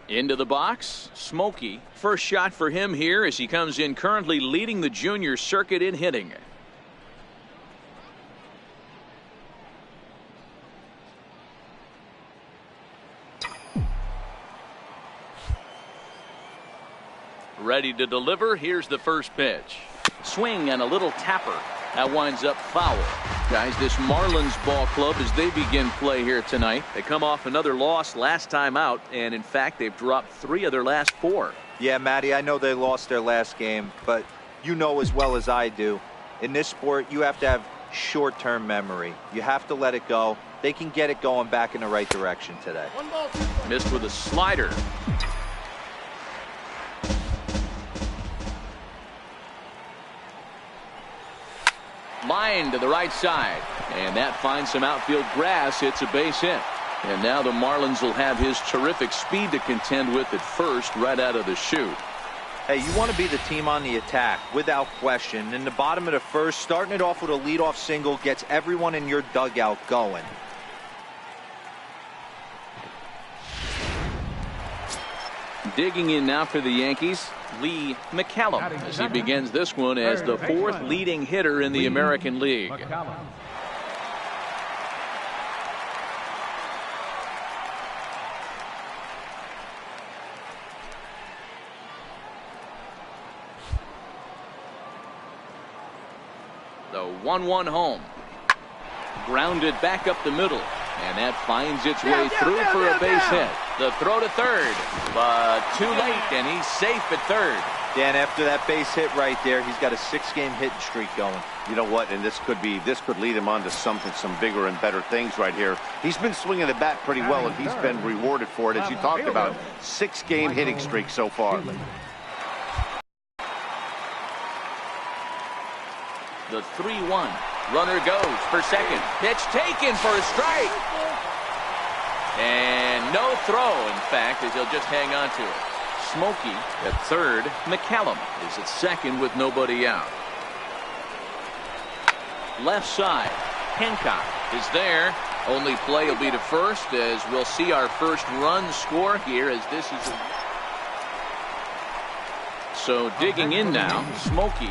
Into the box, Smokey. First shot for him here as he comes in currently leading the junior circuit in hitting. Ready to deliver. Here's the first pitch. Swing and a little tapper. That winds up foul. Guys, this Marlins ball club as they begin play here tonight. They come off another loss last time out, and in fact they've dropped 3 of their last 4. Yeah, Matty, I know they lost their last game, but you know as well as I do, in this sport you have to have short-term memory. You have to let it go. They can get it going back in the right direction today. Missed with a slider. Line to the right side, and that finds some outfield grass. It's a base hit, and now the Marlins will have his terrific speed to contend with at first right out of the chute. Hey, you want to be the team on the attack without question. In the bottom of the first, starting it off with a leadoff single gets everyone in your dugout going. Digging in now for the Yankees, Lee McCallum, as he begins this one as the 4th leading hitter in the American League. The 1-1 home. Grounded back up the middle. And that finds its way through for a base hit. The throw to third, but too late, and he's safe at third. Dan, after that base hit right there, he's got a 6-game hitting streak going. You know what? And this could lead him on to some bigger and better things right here. He's been swinging the bat pretty well, and he's been rewarded for it, as you talked about. 6-game hitting streak so far. The 3-1. Runner goes for second. Pitch taken for a strike. And no throw, in fact, as he'll just hang on to it. Smokey at third. McCallum is at second with nobody out. Left side. Hancock is there. Only play will be to first as we'll see our first run score here as this is so digging in now. Smokey.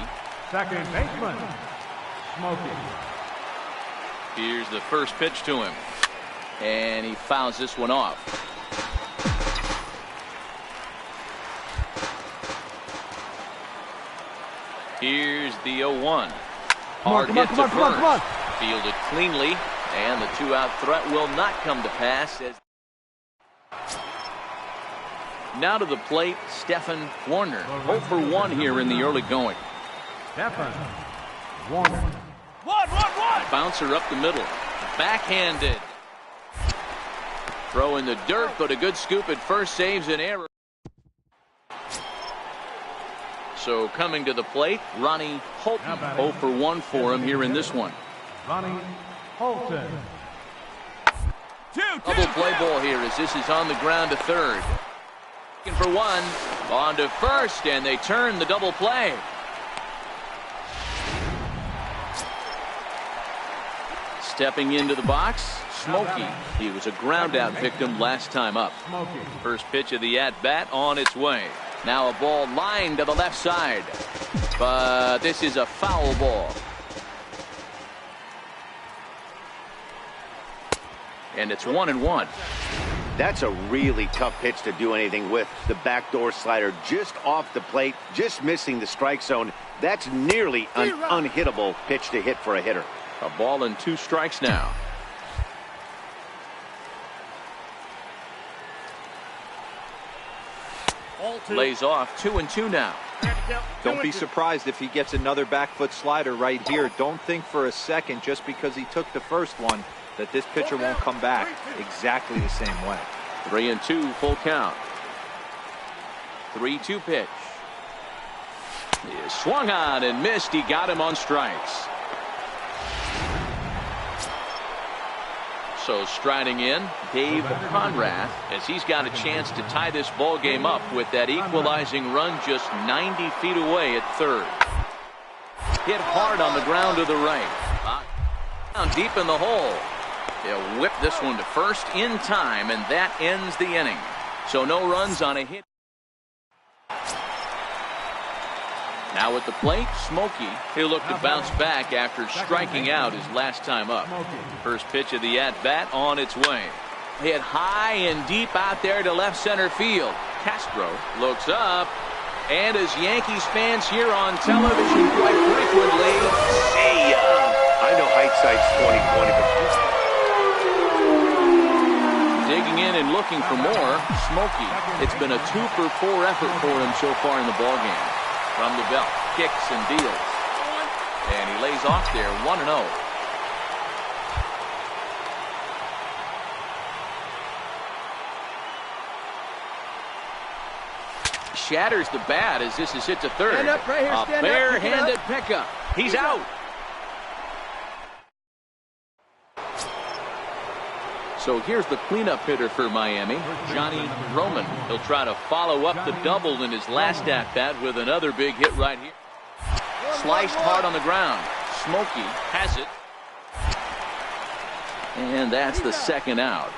Second baseman. Smokey. Here's the first pitch to him. And he fouls this one off. Here's the 0-1. Hard hit to first. Fielded cleanly. And the 2-out threat will not come to pass. Now to the plate, Stephen Warner. 0 for 1 here in the early going. Stephen Warner. Bouncer up the middle. Backhanded. Throw in the dirt, but a good scoop at first saves an error. So coming to the plate, Ronnie Holton. 0 for 1 for him here in this one. Ronnie Holton. Double play ball here as this is on the ground to third. Looking for one. On to first, and they turn the double play. Stepping into the box, Smokey. He was a ground out victim last time up. First pitch of the at-bat on its way. Now a ball lined to the left side. But this is a foul ball. And it's 1-1. That's a really tough pitch to do anything with. The backdoor slider just off the plate, just missing the strike zone. That's nearly an unhittable pitch to hit for a hitter. A ball and 2 strikes now. Lays off 2-2 now. Don't be surprised if he gets another back foot slider right here. Don't think for a second just because he took the first one that this pitcher won't come back exactly the same way. 3-2 full count. 3-2 pitch. He swung on and missed. He got him on strikes. So striding in, Dave Conrad, as he's got a chance to tie this ball game up with that equalizing run just 90 feet away at third. Hit hard on the ground to the right. Down deep in the hole. They'll whip this one to first in time, and that ends the inning. So no runs on a hit. Now at the plate, Smokey. He'll look to bounce back after striking out his last time up. First pitch of the at-bat on its way. Hit high and deep out there to left center field. Castro looks up, and as Yankees fans here on television quite frequently, see ya! I know hindsight's 20/20, but digging in and looking for more. Smokey. It's been a 2-for-4 effort for him so far in the ballgame. From the belt, kicks and deals. And he lays off there, 1-0. Shatters the bat as this is hit to third. Stand up right here, a stand up, barehanded pickup. He's out. So here's the cleanup hitter for Miami, Johnny Roman. He'll try to follow up the double in his last at-bat with another big hit right here. Sliced hard on the ground. Smokey has it. And that's the second out.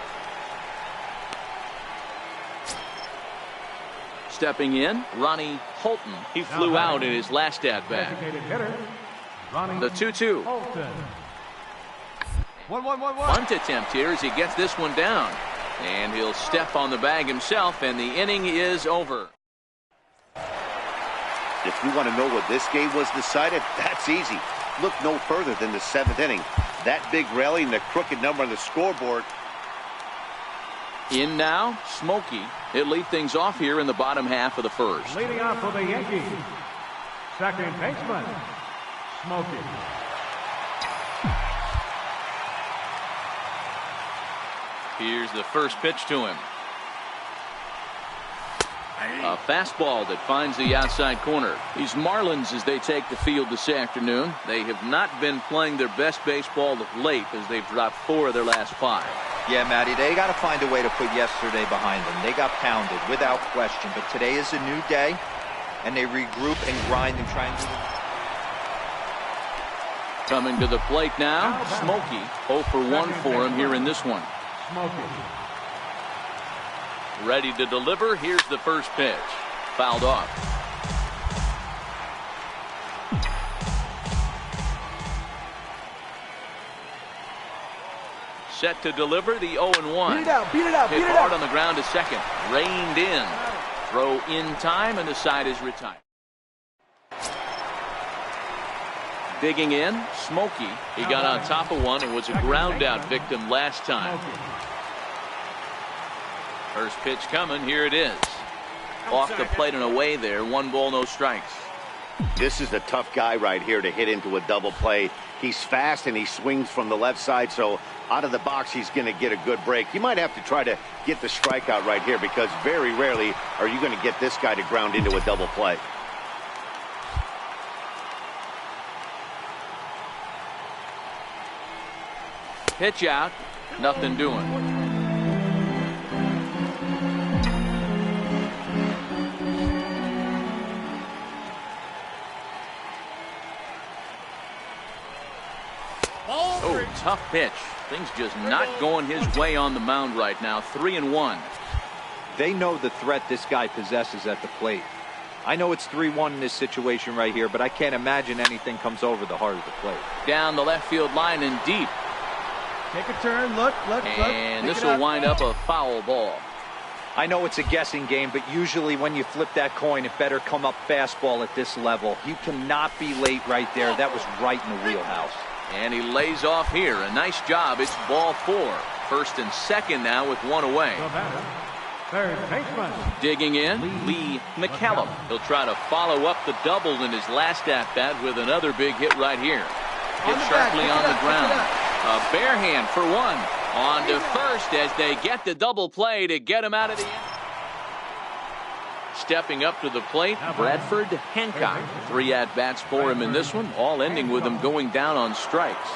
Stepping in, Ronnie Holton. He flew out in his last at-bat. The 2-2. Bunt attempt here as he gets this one down. And he'll step on the bag himself, and the inning is over. if you want to know what this game was decided, that's easy. Look no further than the 7th inning. That big rally and the crooked number on the scoreboard. In now, Smokey. He'll lead things off here in the bottom half of the first. Leading off for the Yankees, second baseman, Smokey. Here's the first pitch to him. A fastball that finds the outside corner. These Marlins, as they take the field this afternoon, they have not been playing their best baseball of late as they've dropped 4 of their last 5. Yeah, Matty, they got to find a way to put yesterday behind them. They got pounded without question, but today is a new day, and they regroup and grind and try and do it. Coming to the plate now, Smokey. 0 for 1 for him here in this one. Smokey. Ready to deliver. Here's the first pitch. Fouled off. Set to deliver the 0-1. Beat it out, beat it out, Hit beat it hard out. on the ground to second. Reined in. Throw in time, and the side is retired. Digging in, Smokey. He got on top of one and was a ground out victim last time. First pitch coming. Here it is. Off the plate and away there. 1 ball, no strikes. This is a tough guy right here to hit into a double play. He's fast and he swings from the left side, so out of the box he's going to get a good break. You might have to try to get the strikeout right here because very rarely are you going to get this guy to ground into a double play. Pitch out. Nothing doing. Oh, tough pitch. Things just not going his way on the mound right now. 3-1. They know the threat this guy possesses at the plate. I know it's 3-1 in this situation right here, but I can't imagine anything comes over the heart of the plate. Down the left field line and deep. Take a turn, look. And this will wind up a foul ball. I know it's a guessing game, but usually when you flip that coin, it better come up fastball at this level. You cannot be late right there. That was right in the wheelhouse. And he lays off here. A nice job. It's ball 4. First and second now with 1 away. The batter, third baseman, Digging in, Lee McCallum. He'll try to follow up the double in his last at-bat with another big hit right here. Hit sharply on the ground. A bare hand for 1. On to first as they get the double play to get him out of the end. Stepping up to the plate, Bradford Hancock. 3 at-bats for him in this one, all ending with him going down on strikes.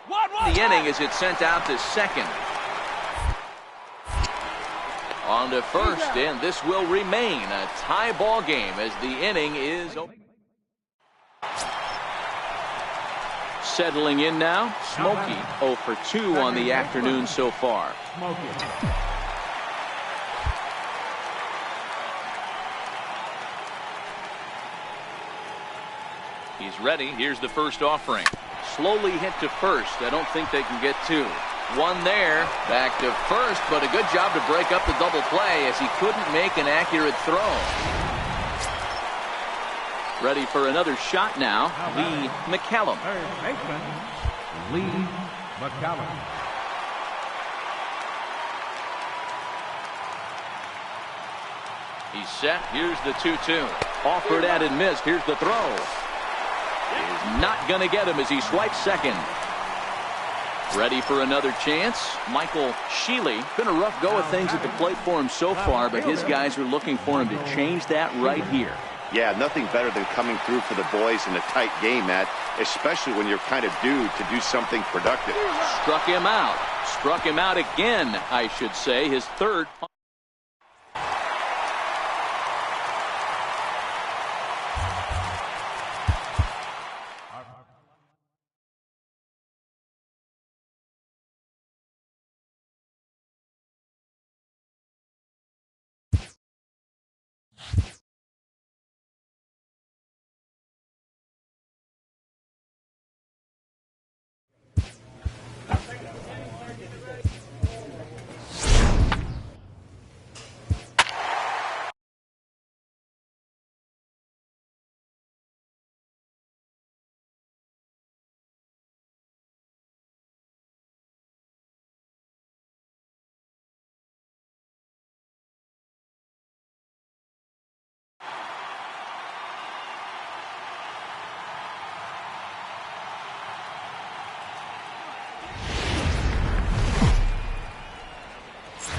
The inning as it's sent out to second. On to first, and this will remain a tie ball game as the inning is over. settling in now. Smokey 0 for 2 on the afternoon so far. He's ready. Here's the first offering. Slowly hit to first. I don't think they can get two. One there. Back to first, but a good job to break up the double play as he couldn't make an accurate throw. Ready for another shot now. Lee McCallum. Third baseman, Lee McCallum. He's set. Here's the 2-2. Offered at and missed. Here's the throw. Is not going to get him as he swipes second. Ready for another chance. Michael Shealy. Been a rough go of things at the plate for him so far, but his guys are looking for him to change that right here. Yeah, nothing better than coming through for the boys in a tight game, Matt, especially when you're kind of due to do something productive. Struck him out. Struck him out again, I should say. His third.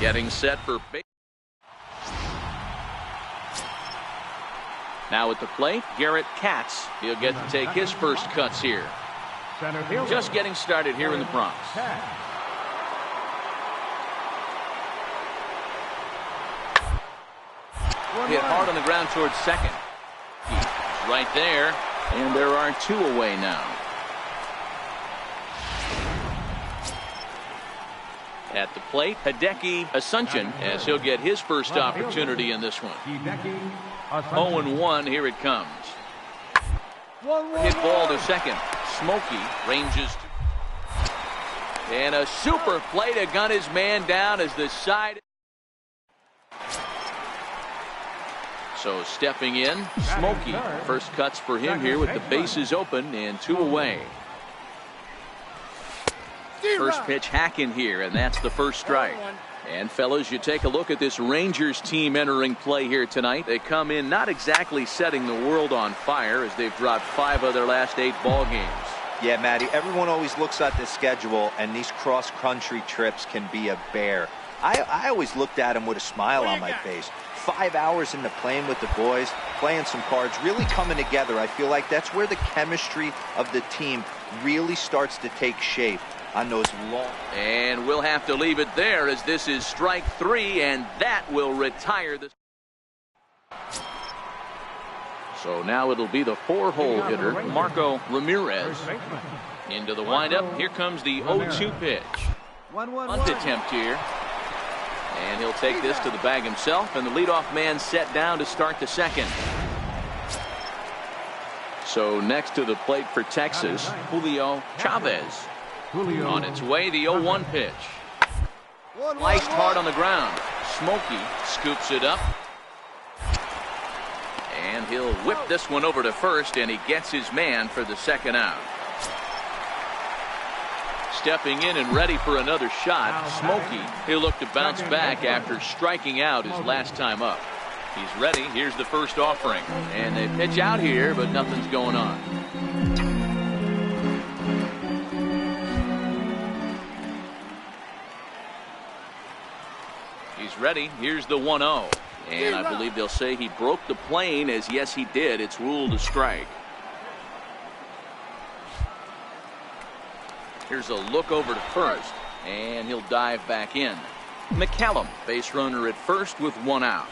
Getting set for base. Now at the plate, Garrett Katz. He'll get to take his first cuts here. Just getting started here in the Bronx. Hit hard on the ground towards second. He's right there, and there are two away now. At the plate, Hideki Asuncion, as he'll get his first opportunity in this one. 0-1, here it comes. Hit ball to second. Smokey ranges. And a super play to gun his man down as the side. So stepping in, Smokey. First cuts for him here with the bases open and two away. First pitch hacking here, and that's the first strike. And fellas, you take a look at this Rangers team entering play here tonight. They come in not exactly setting the world on fire as they've dropped 5 of their last 8 ball games. Yeah, Matty, everyone always looks at the schedule, and these cross-country trips can be a bear. I always looked at them with a smile on my face. 5 hours in the plane with the boys, playing some cards, really coming together. I feel like that's where the chemistry of the team really starts to take shape. On those long. And we'll have to leave it there as this is strike 3, and that will retire the. So now it'll be the 4-hole hitter, Marco Ramirez. Into the windup. Here comes the 0-2 pitch. Bunt attempt here. And he'll take this to the bag himself, and the leadoff man set down to start the second. So next to the plate for Texas, Julio Chavez. On its way, the 0-1 pitch. Sliced hard on the ground. Smokey scoops it up. And he'll whip this one over to first, and he gets his man for the second out. Stepping in and ready for another shot, Smokey. He'll look to bounce back after striking out his last time up. He's ready. Here's the first offering. And they pitch out here, but nothing's going on. He's ready. Here's the 1-0. And I believe they'll say he broke the plane, as yes he did. It's ruled a strike. Here's a look over to first. And he'll dive back in. McCallum, base runner at first with 1 out.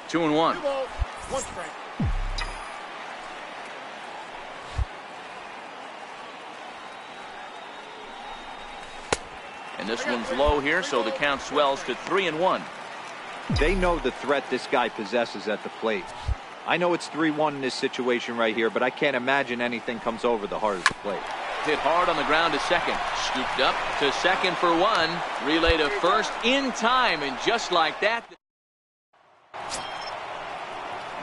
Two and 1. One strike. And this one's low here, so the count swells to 3-1. They know the threat this guy possesses at the plate. I know it's 3-1 in this situation right here, but I can't imagine anything comes over the heart of the plate. Hit hard on the ground to second. Scooped up to second for one. Relay to first in time, and just like that.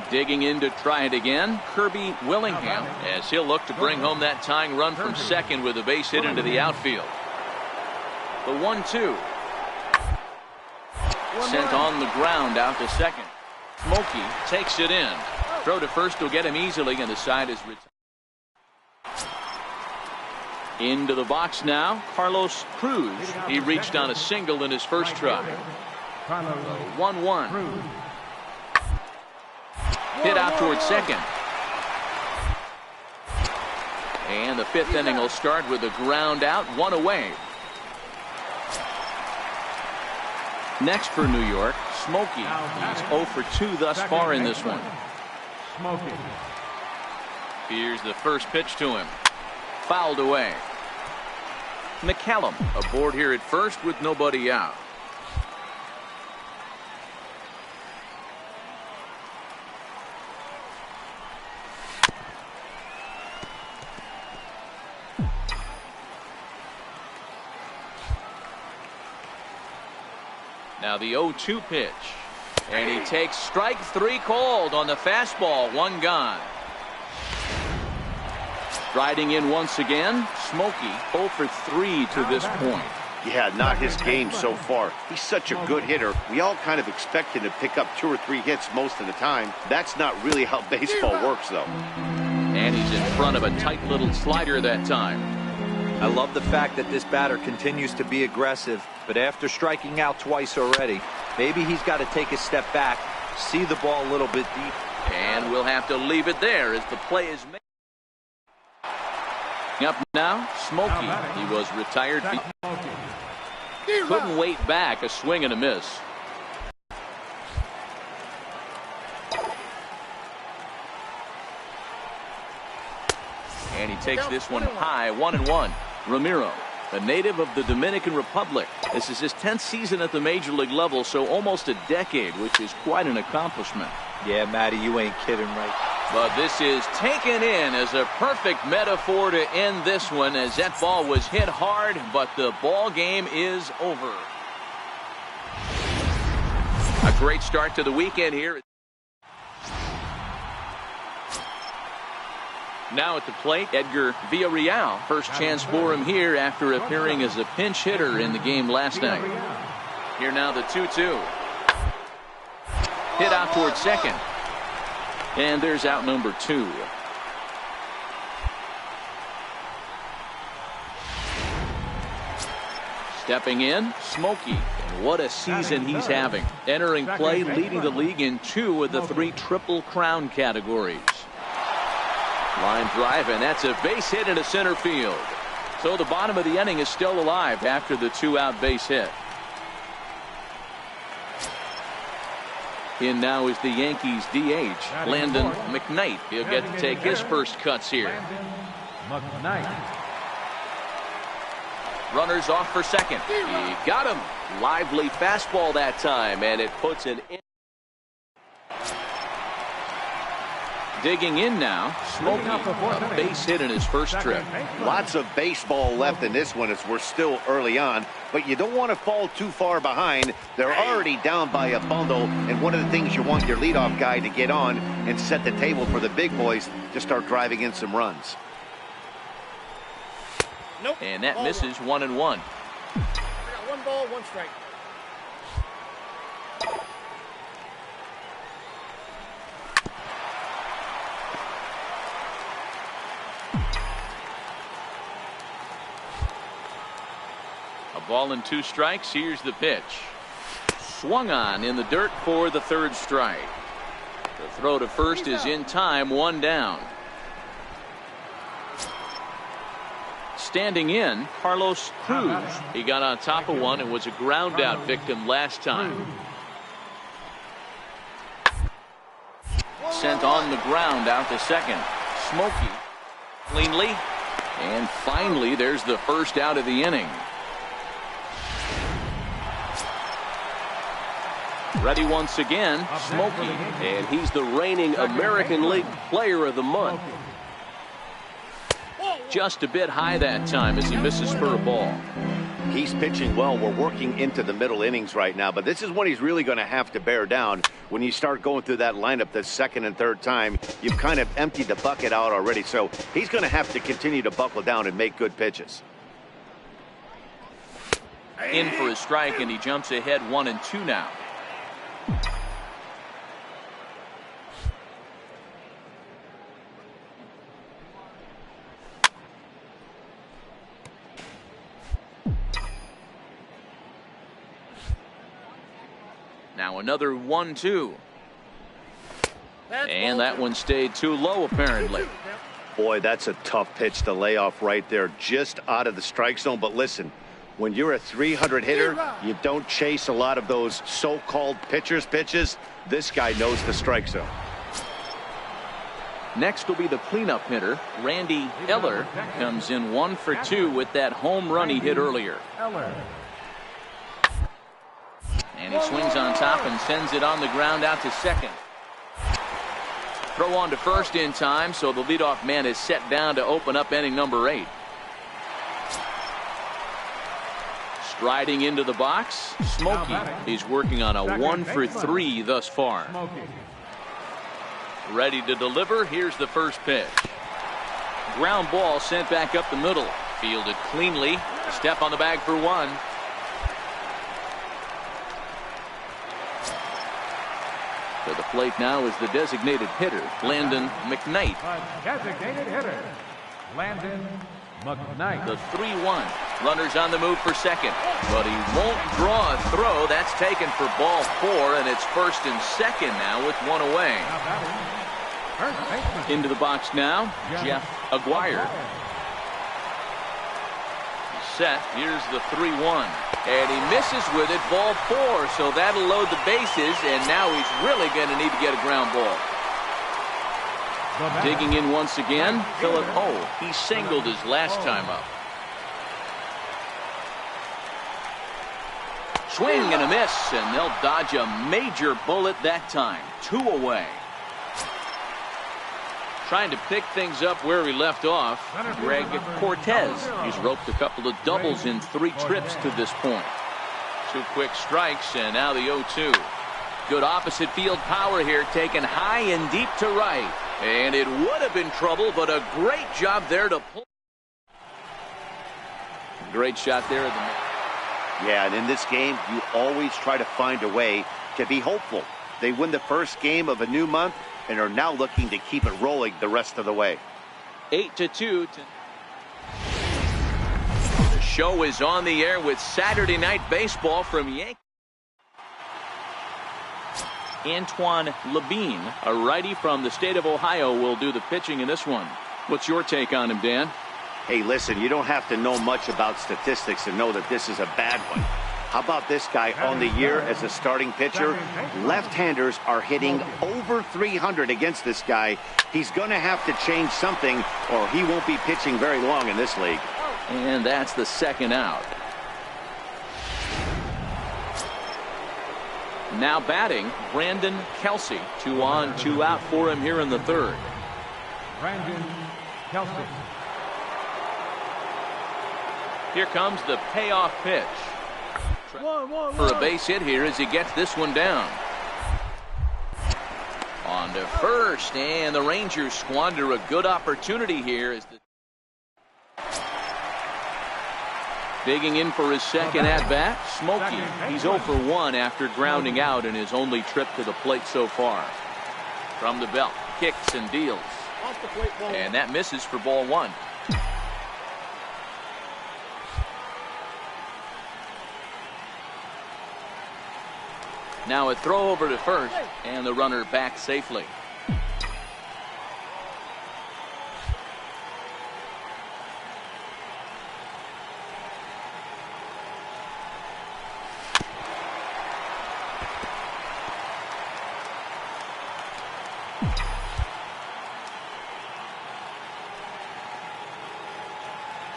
Digging in to try it again, Kirby Willingham, as he'll look to bring home that tying run from second with a base hit into the outfield. The 1-2. Sent on the ground out to second. Smokey takes it in. Throw to first will get him easily, and the side is retired. Into the box now, Carlos Cruz. He reached on a single in his first try. 1-1. Hit out towards second. And the fifth inning will start with a ground out, one away. Next for New York, Smokey. He's 0 for 2 thus far in this one. Here's the first pitch to him. Fouled away. McCallum aboard here at first with nobody out. Now the 0-2 pitch. And he takes strike three called on the fastball. One gone. Riding in once again, Smokey 0 for 3 to this point. Yeah, not his game so far. He's such a good hitter. We all kind of expect him to pick up 2 or 3 hits most of the time. That's not really how baseball works, though. And he's in front of a tight little slider that time. I love the fact that this batter continues to be aggressive, but after striking out twice already, maybe he's got to take a step back, see the ball a little bit deep. And we'll have to leave it there as the play is made. Up now, Smokey. He was retired. Couldn't wait back. A swing and a miss. And he takes this one high, 1-1. Ramiro, a native of the Dominican Republic. This is his 10th season at the major league level, so almost a decade, which is quite an accomplishment. Yeah, Matty, you ain't kidding, right? But this is taken in as a perfect metaphor to end this one, as that ball was hit hard, but the ball game is over. A great start to the weekend here. Now at the plate, Edgar Villarreal. First chance for him here after appearing as a pinch hitter in the game last night. Here now the 2-2. Hit out towards second. And there's out number 2. Stepping in, Smokey. And what a season he's having. Entering play, leading the league in 2 of the 3 Triple Crown categories. Line drive, and that's a base hit into center field. So the bottom of the inning is still alive after the 2-out base hit. In now is the Yankees DH, Landon McKnight. He'll get to take his first cuts here. Runners off for second. He got him. Lively fastball that time, and it puts it in. Digging in now, Smokey, a base hit in his first trip. Lots of baseball left in this one as we're still early on, but you don't want to fall too far behind. They're already down by a bundle, and one of the things you want your leadoff guy to get on and set the table for the big boys to start driving in some runs. Nope. And that misses 1-1. I got 1 ball, 1 strike. A ball and 2 strikes. Here's the pitch. Swung on in the dirt for the 3rd strike. The throw to first is in time, 1 down. Standing in, Carlos Cruz. He got on top of one and was a ground out victim last time. sent on the ground out to second. Smokey cleanly. And finally, there's the first out of the inning. Ready once again, Smokey. And he's the reigning American League Player of the Month. Just a bit high that time as he misses for a ball. He's pitching well. We're working into the middle innings right now, but this is when he's really going to have to bear down. When you start going through that lineup the second and third time, you've kind of emptied the bucket out already, so he's going to have to continue to buckle down and make good pitches. In for a strike, and he jumps ahead 1-2 now. Now another 1-2. And that one stayed too low, apparently. Boy, that's a tough pitch to lay off right there, just out of the strike zone. But listen, when you're a 300 hitter, you don't chase a lot of those so-called pitcher's pitches. This guy knows the strike zone. Next will be the cleanup hitter. Randy Eller comes in 1 for 2 with that home run he hit earlier. And he swings on top and sends it on the ground out to second. Throw on to first in time, so the leadoff man is set down to open up inning number 8. Striding into the box, Smokey. He's working on a 1 for 3 thus far. Ready to deliver. Here's the first pitch. Ground ball sent back up the middle. Fielded cleanly. Step on the bag for 1. To the plate now is the designated hitter, Landon McKnight. Designated hitter, Landon McKnight. The 3-1. Runners on the move for second, but he won't draw a throw. That's taken for ball 4, and it's first and second now with 1 away. Into the box now, Jeff Aguirre. Set. Here's the 3-1. And he misses with it, ball 4, so that'll load the bases, and now he's really going to need to get a ground ball. Digging in once again, Philip O. He singled his last time up. Swing and a miss, and they'll dodge a major bullet that time. 2 away. Trying to pick things up where he left off, Greg Cortez. He's roped a couple of doubles in 3 trips to this point. 2 quick strikes, and now the 0-2. Good opposite field power here, taken high and deep to right. And it would have been trouble, but a great job there to pull. Great shot there. Yeah, and in this game, you always try to find a way to be hopeful. They win the first game of a new month and are now looking to keep it rolling the rest of the way. 8-2. The show is on the air with Saturday Night Baseball from Yankee. Antoine Levine, a righty from the state of Ohio, will do the pitching in this one. What's your take on him, Dan? Hey, listen, you don't have to know much about statistics to know that this is a bad one. How about this guy on the year as a starting pitcher? Left-handers are hitting over 300 against this guy. He's going to have to change something or he won't be pitching very long in this league. And that's the second out. Now batting, Brandon Kelsey. 2 on, 2 out for him here in the third. Brandon Kelsey. Here comes the payoff pitch. For a base hit here as he gets this one down. On to first, and the Rangers squander a good opportunity here. As digging in for his second at-bat, Smokey. He's 0 for 1 after grounding out in his only trip to the plate so far. From the belt, kicks and deals. And that misses for ball 1. Now a throw over to first, and the runner back safely.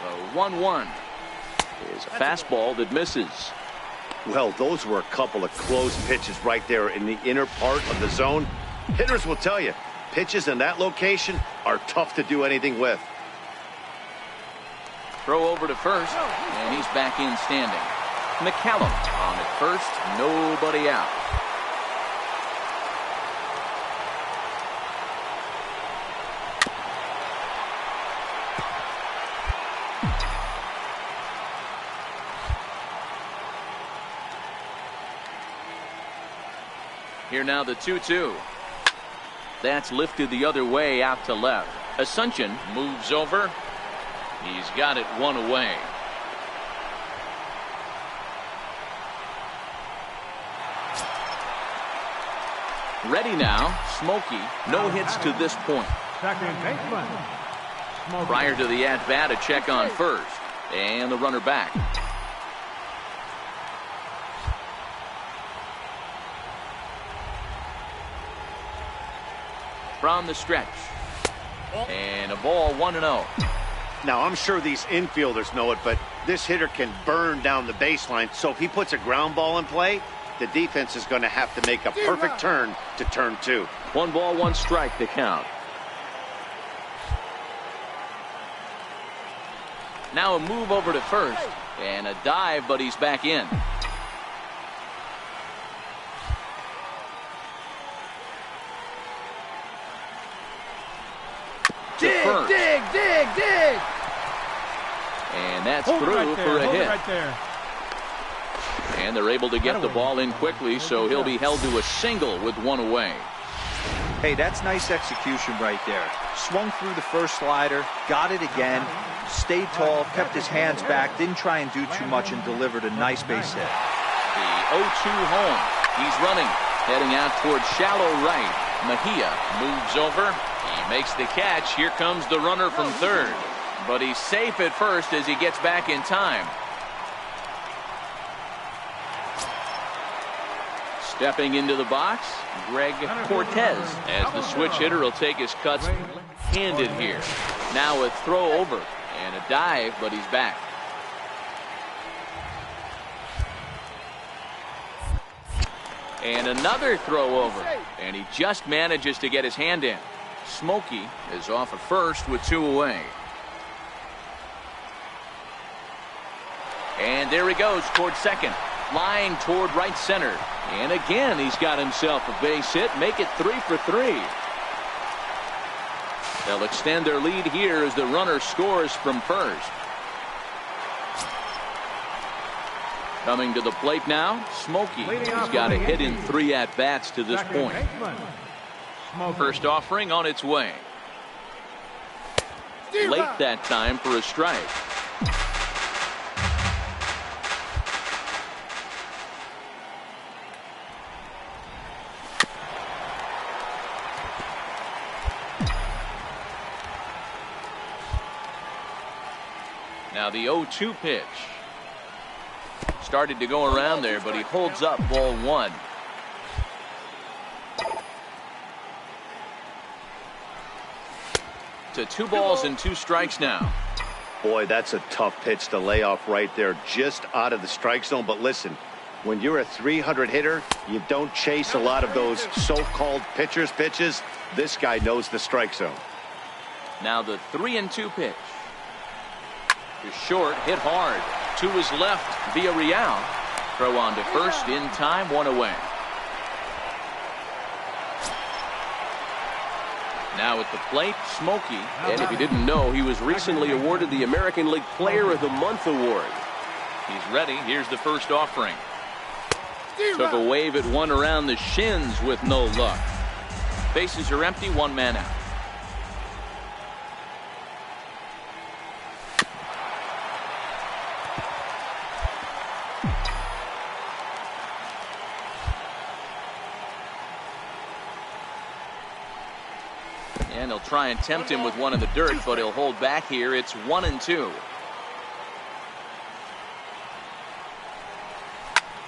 The 1-1 is a fastball that misses. Well, those were a couple of close pitches right there in the inner part of the zone. Hitters will tell you, pitches in that location are tough to do anything with. Throw over to first, and he's back in standing. McCallum on at first, nobody out. Here now the 2-2. That's lifted the other way out to left. Asuncion moves over. He's got it one away. Ready now. Smokey. No hits to this point. Second baseman. Smokey. Prior to the at-bat, a check on first. And the runner back. From the stretch. And a ball 1-0. Now, I'm sure these infielders know it, but this hitter can burn down the baseline. So if he puts a ground ball in play, the defense is going to have to make a perfect turn to turn 2. 1 ball, 1 strike to count. Now a move over to first. And a dive, but he's back in. Dig! And that's through for a hit. Right there. And they're able to get the ball in quickly, so he'll be held to a single with 1 away. Hey, that's nice execution right there. Swung through the first slider, got it again, stayed tall, kept his hands back, didn't try and do too much, and delivered a nice base hit. The 0-2 home. He's running, heading out towards shallow right. Mejia moves over. He makes the catch. Here comes the runner from third. But he's safe at first as he gets back in time. Stepping into the box, Greg Cortez, as the switch hitter will take his cuts handed here. Now a throw over and a dive, but he's back. And another throw over, and he just manages to get his hand in. Smokey is off at first with 2 away. And there he goes toward second, flying toward right center. And again, he's got himself a base hit, make it 3 for 3. They'll extend their lead here as the runner scores from first. Coming to the plate now, Smokey. He's got a hit in 3 at-bats to this point. First offering on its way. Late that time for a strike. Now the 0-2 pitch. Started to go around there, but he holds up ball 1. To 2 balls and 2 strikes now. Boy, that's a tough pitch to lay off right there, just out of the strike zone. But listen, when you're a 300 hitter, you don't chase a lot of those so-called pitches. This guy knows the strike zone. Now the 3-2 pitch. To short, hit hard. To his left, Villarreal. Throw on to first in time, 1 away. Now at the plate, Smokey. And if you didn't know, he was recently awarded the American League Player of the Month award. He's ready. Here's the first offering. Took a wave at one around the shins with no luck. Bases are empty, 1 man out. And he'll try and tempt him with one in the dirt, but he'll hold back here. It's 1-2.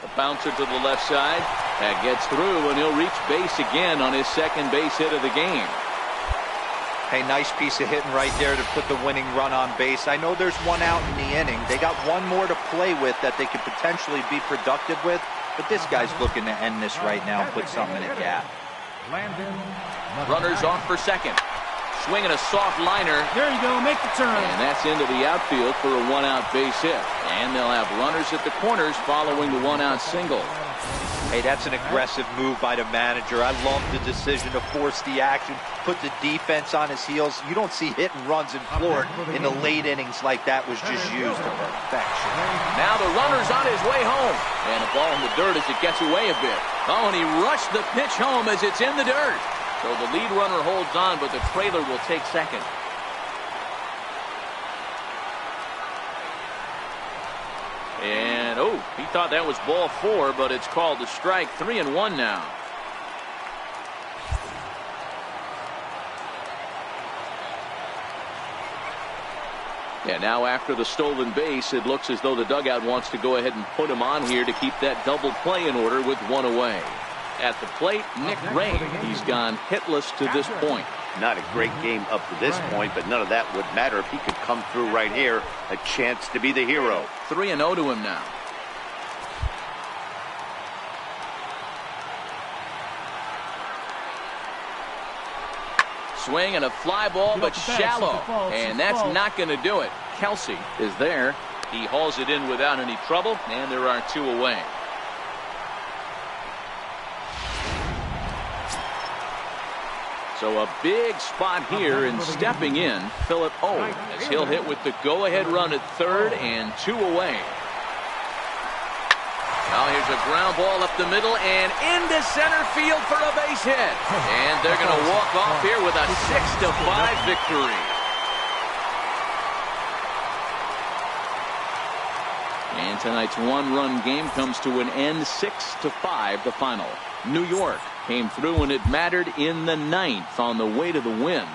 A bouncer to the left side. That gets through, and he'll reach base again on his second base hit of the game. Hey, nice piece of hitting right there to put the winning run on base. I know there's one out in the inning. They got one more to play with that they could potentially be productive with, but this guy's looking to end this right now and put something in the gap. Runners off for second. Swinging a soft liner. There you go. Make the turn. And that's into the outfield for a one-out base hit. And they'll have runners at the corners following the one-out single. Hey, that's an aggressive move by the manager. I love the decision to force the action, put the defense on his heels. You don't see hit and runs in Florida in the late innings like that was just used to perfection. Now the runner's on his way home. And a ball in the dirt as it gets away a bit. Oh, and he rushed the pitch home as it's in the dirt. So the lead runner holds on, but the trailer will take second. And, oh, he thought that was ball 4, but it's called a strike. 3-1 now. Yeah, now after the stolen base, it looks as though the dugout wants to go ahead and put him on here to keep that double play in order with one away. At the plate, Nick Ray. He's gone hitless to this point. Not a great game up to this point, but none of that would matter if he could come through right here. A chance to be the hero. 3-0 to him now. Swing and a fly ball, but shallow. And that's not going to do it. Kelsey is there. He hauls it in without any trouble, and there are 2 away. So a big spot here, and stepping in, Philip O, as he'll hit with the go-ahead run at third and 2 away. Now here's a ground ball up the middle and into center field for a base hit. And they're going to walk off here with a 6-5 victory. And tonight's one-run game comes to an end, 6-5 the final. New York came through when it mattered in the 9th on the way to the win.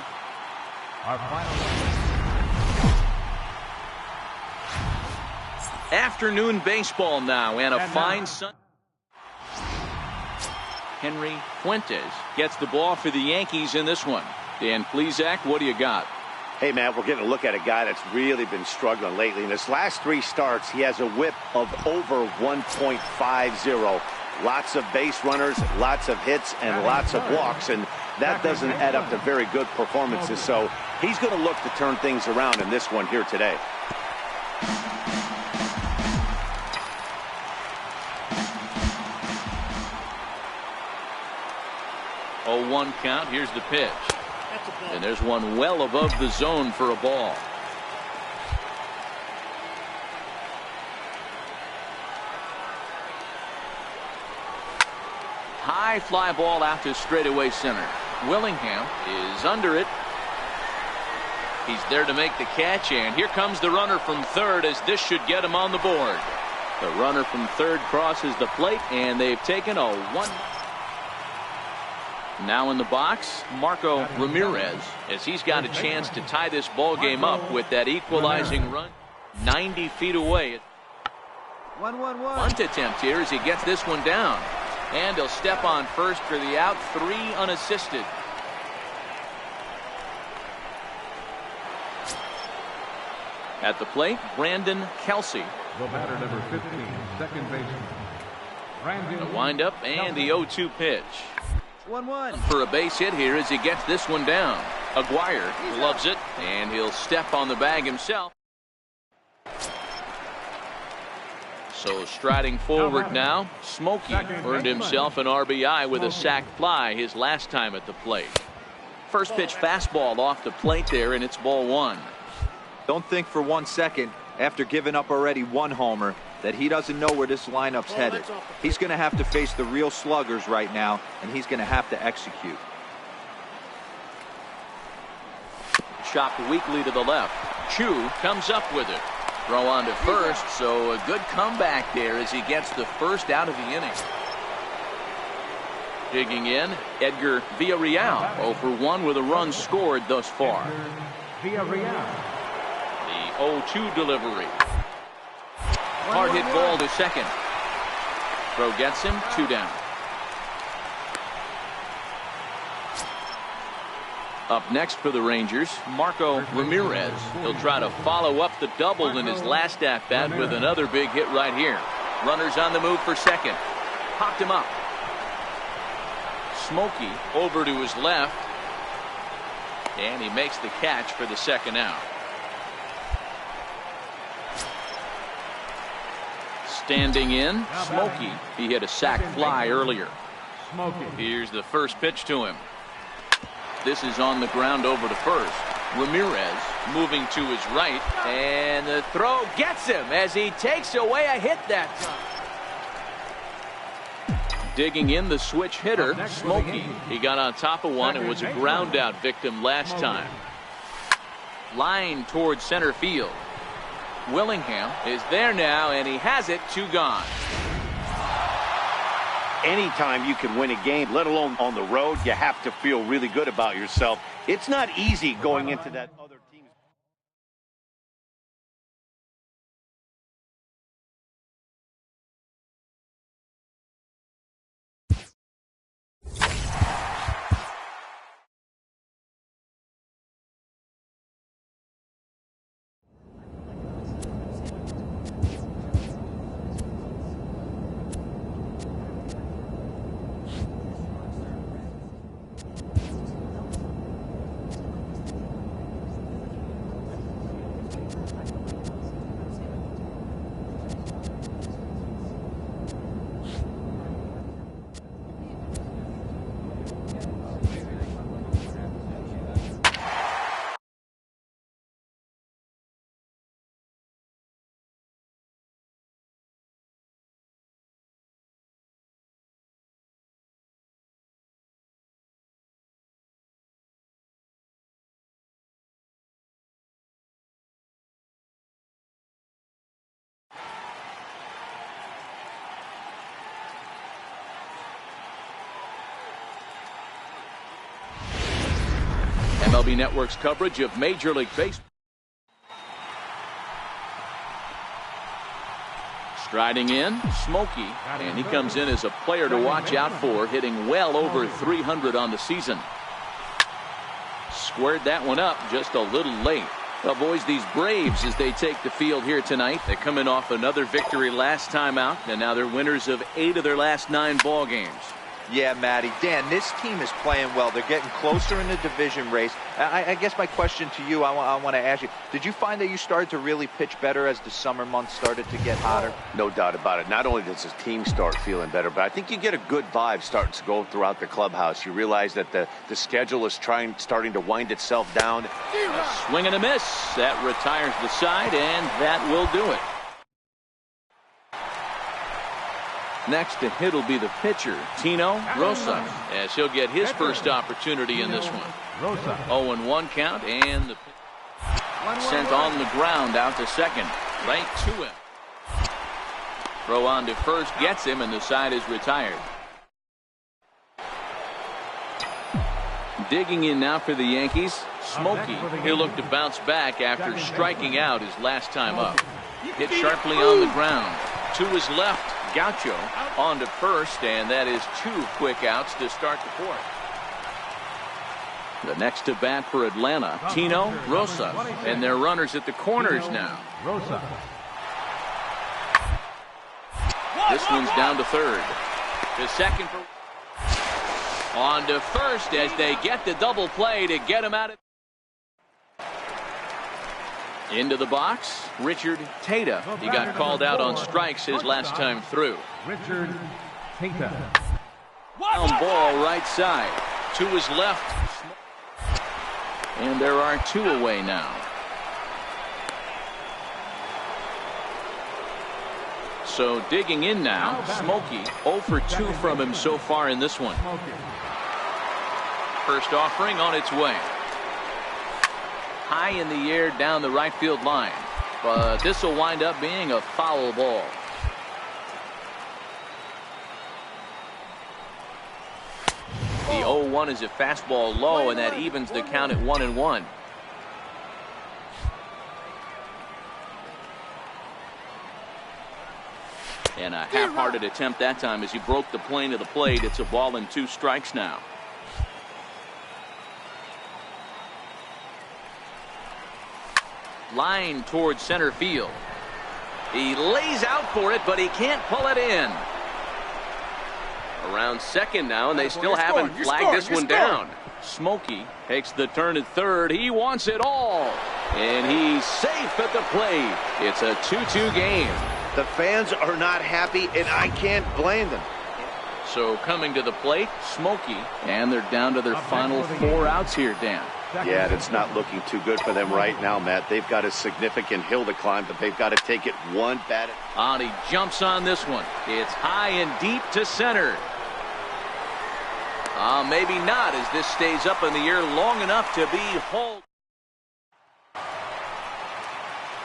Our final. Afternoon baseball now, and a fine sun. Henry Fuentes gets the ball for the Yankees in this one. Dan Plesac, what do you got? Hey, Matt, we're getting a look at a guy that's really been struggling lately. In his last 3 starts, he has a whip of over 1.50. Lots of base runners, lots of hits, and lots of walks, and that doesn't add up to very good performances. So he's going to look to turn things around in this one here today. Oh, 1 count. Here's the pitch. And there's one well above the zone for a ball. High fly ball out to straightaway center. Willingham is under it. He's there to make the catch, and here comes the runner from third, as this should get him on the board. The runner from third crosses the plate, and they've taken a 1. Now in the box, Marco Ramirez, as he's got a chance to tie this ball game up with that equalizing run 90 feet away. 1-1-1. Bunt attempt here as he gets this one down. And he'll step on first for the out, 3 unassisted. At the plate, Brandon Kelsey. The batter, number 15, second baseman. Brandon. The windup and the 0-2 pitch. 1-1. For a base hit here as he gets this one down. Aguirre loves it, and he'll step on the bag himself. So striding forward now, Smokey earned himself an RBI with a sac fly his last time at the plate. First pitch fastball off the plate there, and it's ball 1. Don't think for 1 second, after giving up already 1 homer, that he doesn't know where this lineup's headed. He's going to have to face the real sluggers right now, and he's going to have to execute. Chopped weakly to the left. Chu comes up with it. Throw on to first, so a good comeback there as he gets the first out of the inning. Digging in, Edgar Villarreal, 0-for-1 with a run scored thus far. Villarreal. The 0-2 delivery. Hard hit ball to second. Throw gets him, 2 down. Up next for the Rangers, Marco Ramirez. He'll try to follow up the double in his last at-bat with another big hit right here. Runners on the move for second. Popped him up. Smokey over to his left. And he makes the catch for the second out. Standing in, Smokey. He hit a sac fly earlier. Here's the first pitch to him. This is on the ground over to first. Ramirez moving to his right, and the throw gets him as he takes away a hit that time. Digging in, the switch hitter, Smokey. He got on top of one and was a ground out victim last time. Line towards center field. Willingham is there now, and he has it. 2 gone. Anytime you can win a game, let alone on the road, you have to feel really good about yourself. It's not easy going into that other team's. MLB Network's coverage of Major League Baseball. Striding in, Smokey, and he comes in as a player to watch out for, hitting well over 300 on the season. Squared that one up just a little late. Well, boys, these Braves, as they take the field here tonight, they're coming off another victory last time out, and now they're winners of 8 of their last 9 ball games. Yeah, Matty. Dan, this team is playing well. They're getting closer in the division race. I guess my question to you, I want to ask you, did you find that you started to really pitch better as the summer months started to get hotter? No doubt about it. Not only does the team start feeling better, but I think you get a good vibe starting to go throughout the clubhouse. You realize that the schedule is starting to wind itself down. A swing and a miss. That retires the side, and that will do it. Next to hit will be the pitcher, Tino Rosa, as he'll get his first opportunity in this one. 0-1 count, and the sent on the ground out to second, right to him. Throw on to first gets him, and the side is retired. Digging in now for the Yankees, Smokey. He'll look to bounce back after striking out his last time up. Hit sharply on the ground. To his left, Gaucho on to first, and that is 2 quick outs to start the fourth. The next to bat for Atlanta, Tino Rosa, and their runners at the corners now. This one's down to third. The second for on to first as they get the double play to get him out of. Into the box, Richard Tata. He got called out on strikes his last time through. Richard Tata. Down ball right side. To his left. And there are 2 away now. So digging in now, Smokey 0 for 2 from him so far in this one. First offering on its way. High in the air down the right field line, but this will wind up being a foul ball. The 0-1 is a fastball low, and that evens the count at 1-1. And a half-hearted attempt that time as he broke the plane of the plate. It's a ball and 2 strikes now. Line towards center field. He lays out for it, but he can't pull it in. Around second now, and they still haven't flagged this one down. Smokey takes the turn at third. He wants it all. And he's safe at the plate. It's a 2-2 game. The fans are not happy, and I can't blame them. So coming to the plate, Smokey. And they're down to their final 4 outs here, Dan. Yeah, it's not looking too good for them right now, Matt. They've got a significant hill to climb, but they've got to take it one bat. He jumps on this one. It's high and deep to center. Maybe not, as this stays up in the air long enough to be hauled.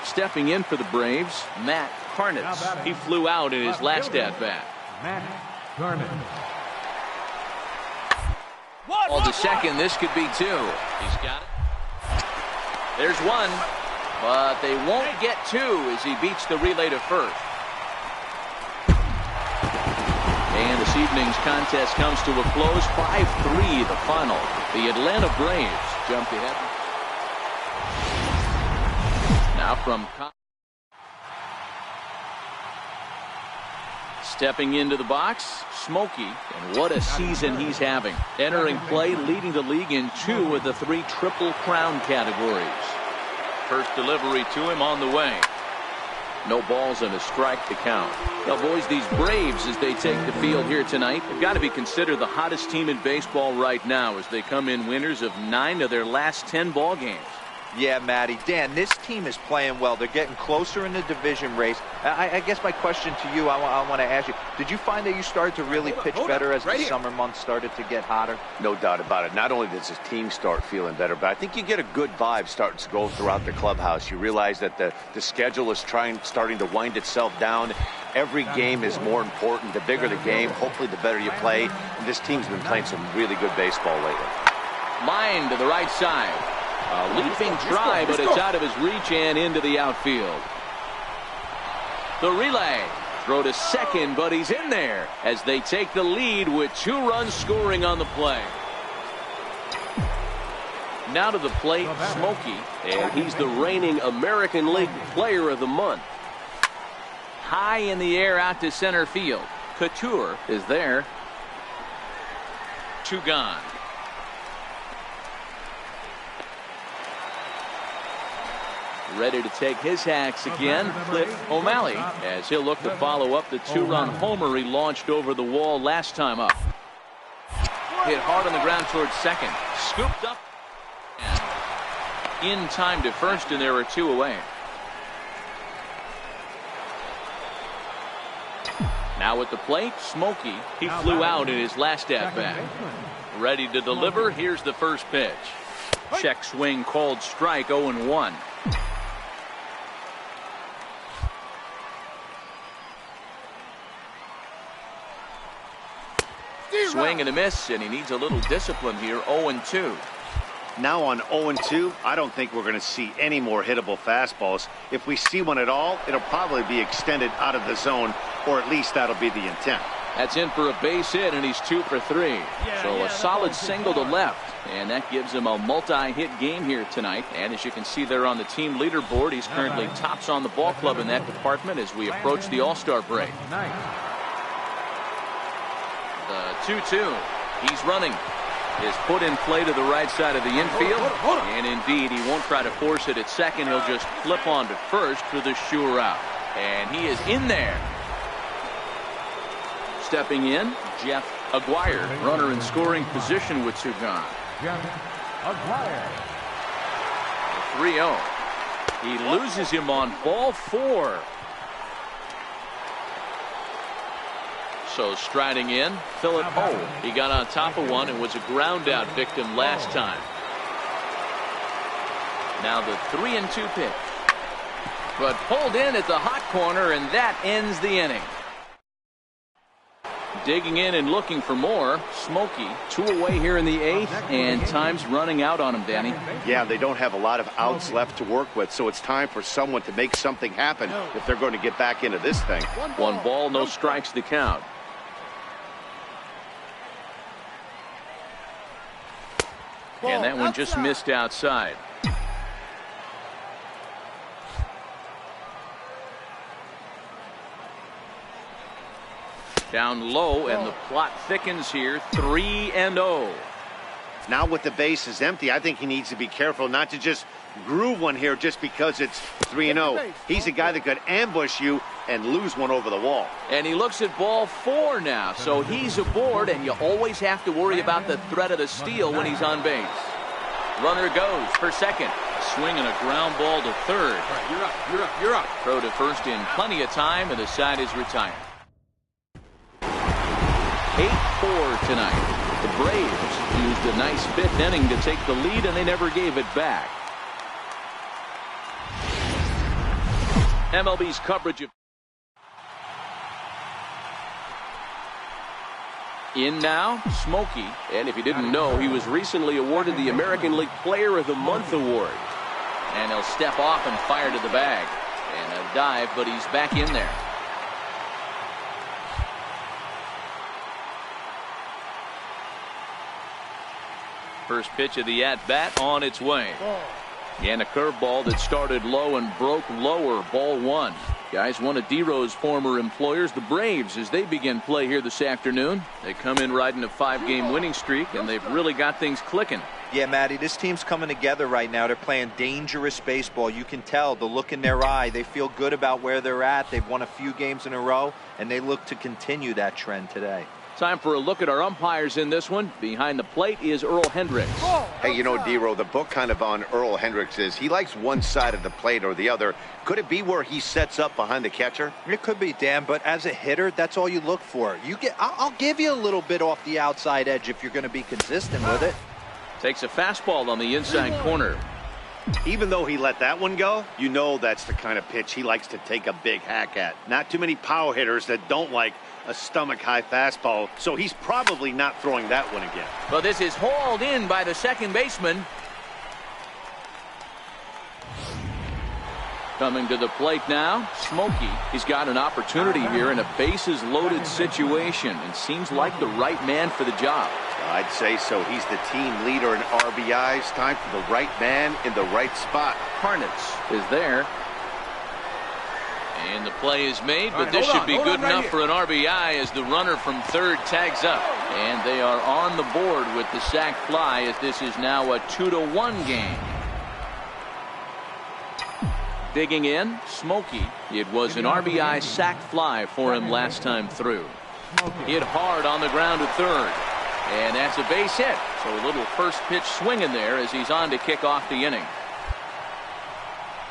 Stepping in for the Braves, Matt Karnitz. He flew out in his last at-bat. Matt Garnett. Ball to second. This could be 2. He's got it. There's 1, but they won't get 2 as he beats the relay to first. And this evening's contest comes to a close. 5-3 the final. The Atlanta Braves jumped ahead. Now from stepping into the box, Smokey, and what a season he's having. Entering play, leading the league in 2 of the 3 Triple Crown categories. First delivery to him on the way. No balls and a strike to count. Now, boys, these Braves, as they take the field here tonight, have got to be considered the hottest team in baseball right now as they come in winners of 9 of their last 10 ball games. Yeah, Matty. Dan, this team is playing well. They're getting closer in the division race. I guess my question to you, I want to ask you, did you find that you started to really pitch better as the summer months started to get hotter? No doubt about it. Not only does his team start feeling better, but I think you get a good vibe starting to go throughout the clubhouse. You realize that the schedule is starting to wind itself down. Every game is more important. The bigger the game, hopefully the better you play. And this team's been playing some really good baseball lately. Line to the right side. A leaping try, but it's out of his reach and into the outfield. The relay. Throw to second, but he's in there as they take the lead with 2 runs scoring on the play. Now to the plate, Smokey, and he's the reigning American League Player of the Month. High in the air out to center field. Couture is there. 2 gone. Ready to take his hacks again, Cliff O'Malley, as he'll look to follow up the 2-run homer he launched over the wall last time up. Hit hard on the ground towards second. Scooped up. In time to first, and there are 2 away. Now at the plate, Smokey. He flew out in his last at-bat. Ready to deliver. Here's the first pitch. Check swing called strike, 0-1. Swing and a miss, and he needs a little discipline here. 0-2. Now on 0-2, I don't think we're going to see any more hittable fastballs. If we see one at all, it'll probably be extended out of the zone, or at least that'll be the intent. That's in for a base hit, and he's 2 for 3. So a solid single to left, and that gives him a multi-hit game here tonight. And as you can see there on the team leaderboard, he's currently tops on the ball club in that department as we approach the All-Star break. The 2-2. He's running. Is put in play to the right side of the infield. And indeed, he won't try to force it at second. He'll just flip on to first for the sure out. And he is in there. Stepping in, Jeff Aguirre, runner in scoring position with 2 gone. Jeff Aguirre. 3-0. He loses him on ball 4. So striding in, Philip Ho. He got on top of one and was a ground out victim last time. Now the 3-2 pitch. But pulled in at the hot corner, and that ends the inning. Digging in and looking for more. Smokey, 2 away here in the 8th, and time's running out on him, Danny. Yeah, they don't have a lot of outs left to work with, so it's time for someone to make something happen if they're going to get back into this thing. 1 ball, no strikes to count. And that one just missed outside. Down low, and the plot thickens here. 3-0. Now with the bases empty, I think he needs to be careful not to just groove one here just because it's 3-0. He's a guy that could ambush you and lose one over the wall. And he looks at ball 4 now, so he's aboard, and you always have to worry about the threat of the steal when he's on base. Runner goes for second. Swing and a ground ball to third. All right, you're up, you're up, you're up. Throw to first in plenty of time, and the side is retired. 8-4 tonight. The Braves used a nice 5th inning to take the lead, and they never gave it back. MLB's coverage of in now, Smokey. And if you didn't know, he was recently awarded the American League Player of the Month award. And he'll step off and fire to the bag. And a dive, but he's back in there. First pitch of the at-bat on its way. And a curveball that started low and broke lower. Ball 1. Guys, one of D-Row's former employers, the Braves, as they begin play here this afternoon. They come in riding a 5-game winning streak, and they've really got things clicking. Yeah, Matty, this team's coming together right now. They're playing dangerous baseball. You can tell the look in their eye. They feel good about where they're at. They've won a few games in a row, and they look to continue that trend today. Time for a look at our umpires in this one. Behind the plate is Earl Hendricks. Hey, you know, D-Row, the book kind of on Earl Hendricks is he likes one side of the plate or the other. Could it be where he sets up behind the catcher? It could be, Dan, but as a hitter, that's all you look for. I'll give you a little bit off the outside edge if you're going to be consistent with it. Takes a fastball on the inside corner. Even though he let that one go, you know that's the kind of pitch he likes to take a big hack at. Not too many power hitters that don't like a stomach-high fastball, so he's probably not throwing that one again. Well, this is hauled in by the second baseman. Coming to the plate now, Smokey. He's got an opportunity here in a bases-loaded situation and seems like the right man for the job. I'd say so. He's the team leader in RBIs. Time for the right man in the right spot. Harnitz is there. And the play is made, but this should be good enough for an RBI as the runner from third tags up. And they are on the board with the sac fly as this is now a 2-1 game. Digging in, Smokey. It was an RBI sac fly for him last time through. Hit hard on the ground to third. And that's a base hit. So a little first pitch swing in there as he's on to kick off the inning.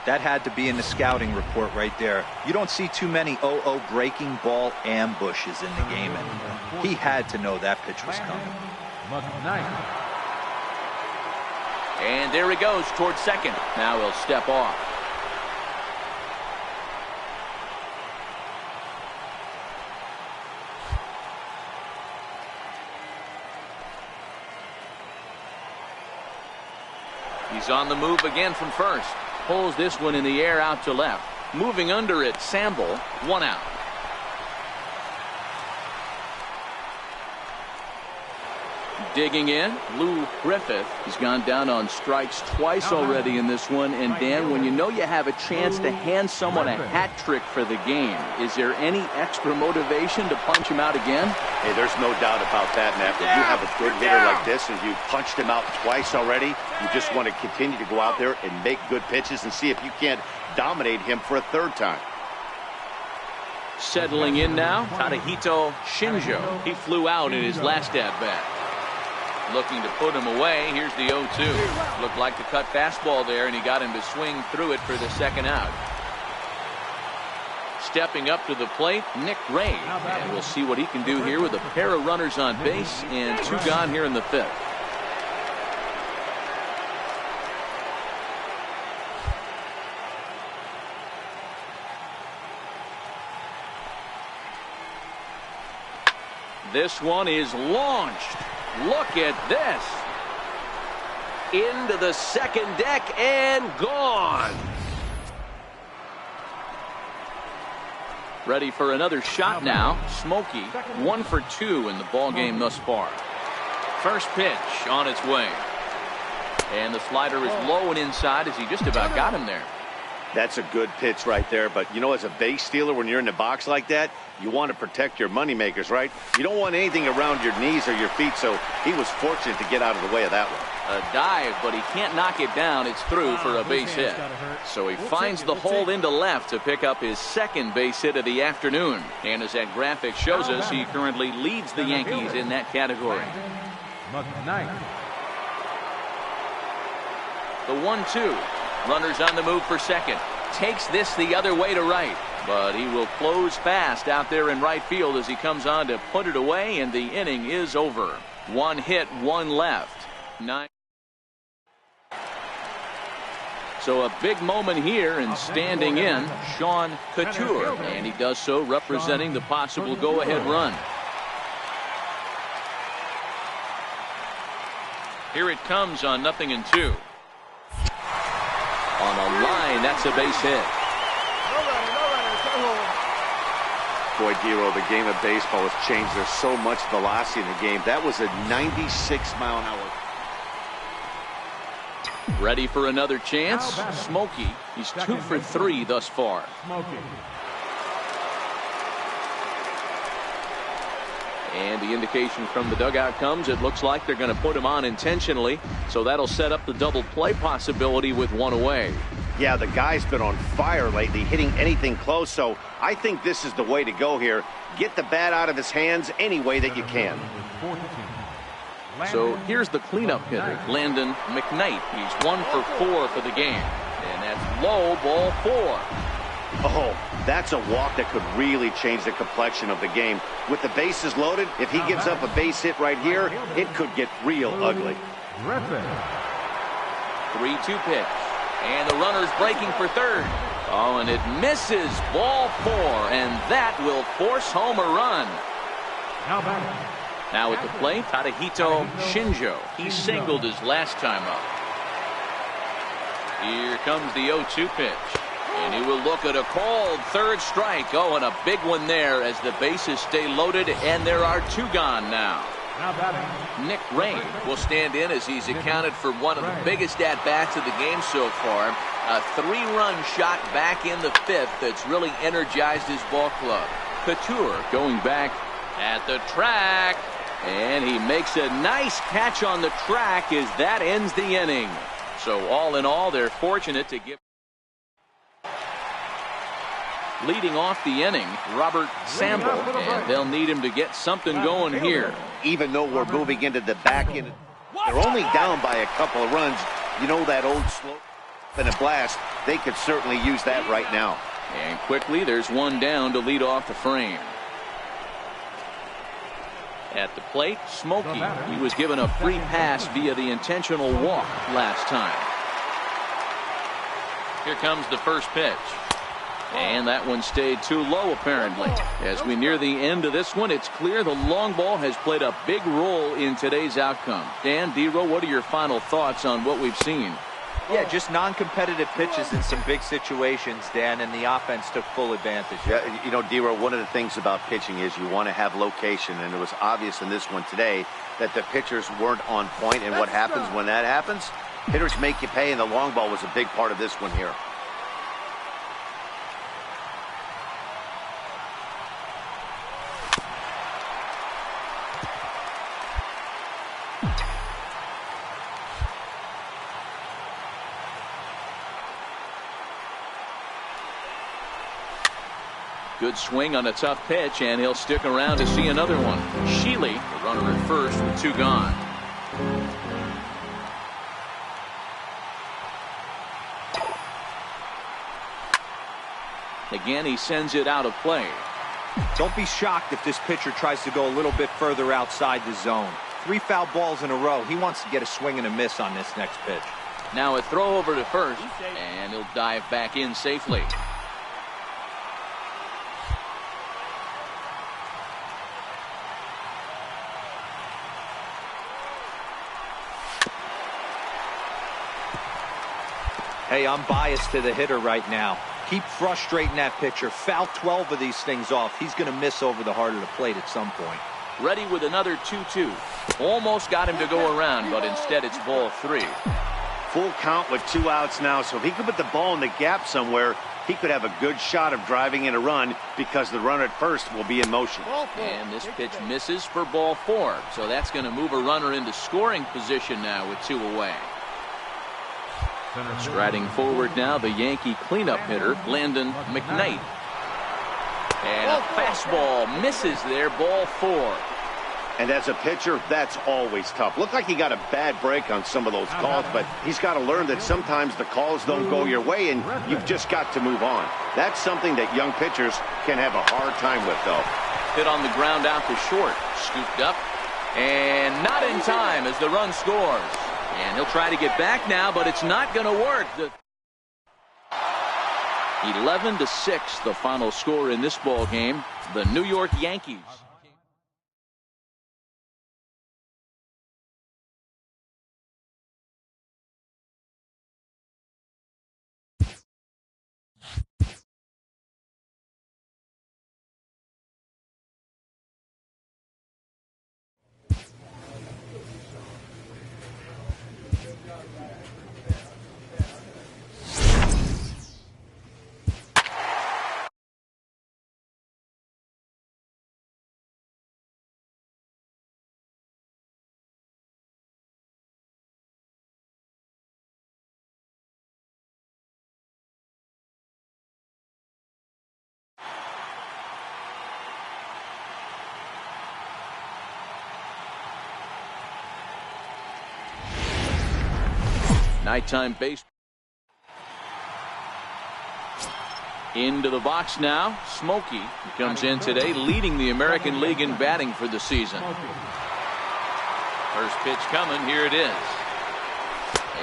That had to be in the scouting report right there. You don't see too many 0-0 breaking ball ambushes in the game anymore. He had to know that pitch was coming. And there he goes towards second. Now he'll step off. He's on the move again from first. Pulls this one in the air out to left. Moving under it, Samble. 1 out. Digging in, Lou Griffith. He's gone down on strikes twice already in this one. And Dan, when you know you have a chance to hand someone a hat trick for the game, is there any extra motivation to punch him out again? Hey, there's no doubt about that, Matt. When you have a good hitter like this and you punched him out twice already, you just want to continue to go out there and make good pitches and see if you can't dominate him for a third time. Settling in now, Tadahito Shinjo. He flew out in his last at-bat. Looking to put him away. Here's the 0-2. Looked like the cut fastball there, and he got him to swing through it for the second out. Stepping up to the plate, Nick Ray. And we'll see what he can do here with a pair of runners on base and 2 gone here in the 5th. This one is launched. Look at this. Into the second deck and gone. Ready for another shot now. Smokey, 1 for 2 in the ball game thus far. First pitch on its way. And the slider is low and inside as he just about got him there. That's a good pitch right there. But, you know, as a base stealer, when you're in the box like that, you want to protect your moneymakers, right? You don't want anything around your knees or your feet, so he was fortunate to get out of the way of that one. A dive, but he can't knock it down. It's through for a base hit. So he finds the hole into left to pick up his second base hit of the afternoon. And as that graphic shows us, he currently leads the Yankees in that category. The 1-2. Runners on the move for second. Takes this the other way to right. But he will close fast out there in right field as he comes on to put it away, and the inning is over. One hit, one left. 9. So a big moment here, and standing in, Sean Couture. And he does so representing the possible go-ahead run. Here it comes on 0-2. On a line, that's a base hit. Boy, Dero, the game of baseball has changed. There's so much velocity in the game. That was a 96-mile-an-hour. Ready for another chance? Smokey. He's 2 for 3 thus far. And the indication from the dugout comes, it looks like they're going to put him on intentionally. So that'll set up the double play possibility with one away. Yeah, the guy's been on fire lately, hitting anything close. So I think this is the way to go here. Get the bat out of his hands any way that you can. So here's the cleanup hitter, Landon McKnight. He's 1 for 4 for the game. And that's low, ball 4. Oh, that's a walk that could really change the complexion of the game. With the bases loaded, if he gives up a base hit right here, it could get real ugly. 3-2 pitch. And the runner's breaking for third. Oh, and it misses. Ball 4. And that will force home a run. Now at the plate, Tadahito Shinjo. He singled his last time up. Here comes the 0-2 pitch. And he will look at a called third strike. Oh, and a big one there as the bases stay loaded, and there are 2 gone now. Nick Rain will stand in as he's accounted for one of the biggest at-bats of the game so far. A 3-run shot back in the 5th that's really energized his ball club. Couture going back at the track, and he makes a nice catch on the track as that ends the inning. So all in all, they're fortunate to give. Leading off the inning, Robert Sample, and they'll need him to get something going here. Even though we're moving into the back end, they're only down by a couple of runs. You know that old slope and a blast, they could certainly use that right now. And quickly, there's one down to lead off the frame. At the plate, Smokey. He was given a free pass via the intentional walk last time. Here comes the first pitch. And that one stayed too low, apparently. As we near the end of this one, it's clear the long ball has played a big role in today's outcome. Dan, Dero, what are your final thoughts on what we've seen? Yeah, just non-competitive pitches in some big situations, Dan, and the offense took full advantage. Yeah, you know, Dero, one of the things about pitching is you want to have location, and it was obvious in this one today that the pitchers weren't on point, and what happens when that happens? Hitters make you pay, and the long ball was a big part of this one here. Good swing on a tough pitch, and he'll stick around to see another one. Sheely, the runner at first with 2 gone. Again, he sends it out of play. Don't be shocked if this pitcher tries to go a little bit further outside the zone. 3 foul balls in a row. He wants to get a swing and a miss on this next pitch. Now a throw over to first, and he'll dive back in safely. Hey, I'm biased to the hitter right now. Keep frustrating that pitcher. Foul 12 of these things off. He's going to miss over the heart of the plate at some point. Ready with another 2-2. Almost got him to go around, but instead it's ball 3. Full count with 2 outs now, so if he could put the ball in the gap somewhere, he could have a good shot of driving in a run because the runner at first will be in motion. And this pitch misses for ball 4. So that's going to move a runner into scoring position now with 2 away. Striding forward now, the Yankee cleanup hitter, Landon McKnight. And a fastball misses there, ball 4. And as a pitcher, that's always tough. Looked like he got a bad break on some of those calls, but he's got to learn that sometimes the calls don't go your way, and you've just got to move on. That's something that young pitchers can have a hard time with, though. Hit on the ground out to short. Scooped up. And not in time as the run scores. And he'll try to get back now, but it's not going to work. 11-6, the final score in this ball game. The New York Yankees. Nighttime base. Into the box now. Smokey comes in today, leading the American League in batting for the season. First pitch coming. Here it is.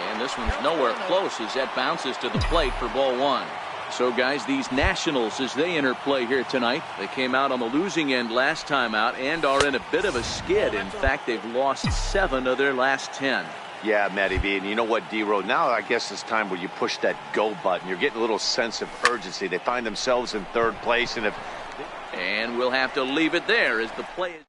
And this one's nowhere close as that bounces to the plate for ball 1. So, guys, these Nationals, as they enter play here tonight, they came out on the losing end last time out and are in a bit of a skid. In fact, they've lost 7 of their last 10. Yeah, Matty V, and you know what, D-Row, now I guess it's time where you push that go button. You're getting a little sense of urgency. They find themselves in 3rd place, and we'll have to leave it there as the play is.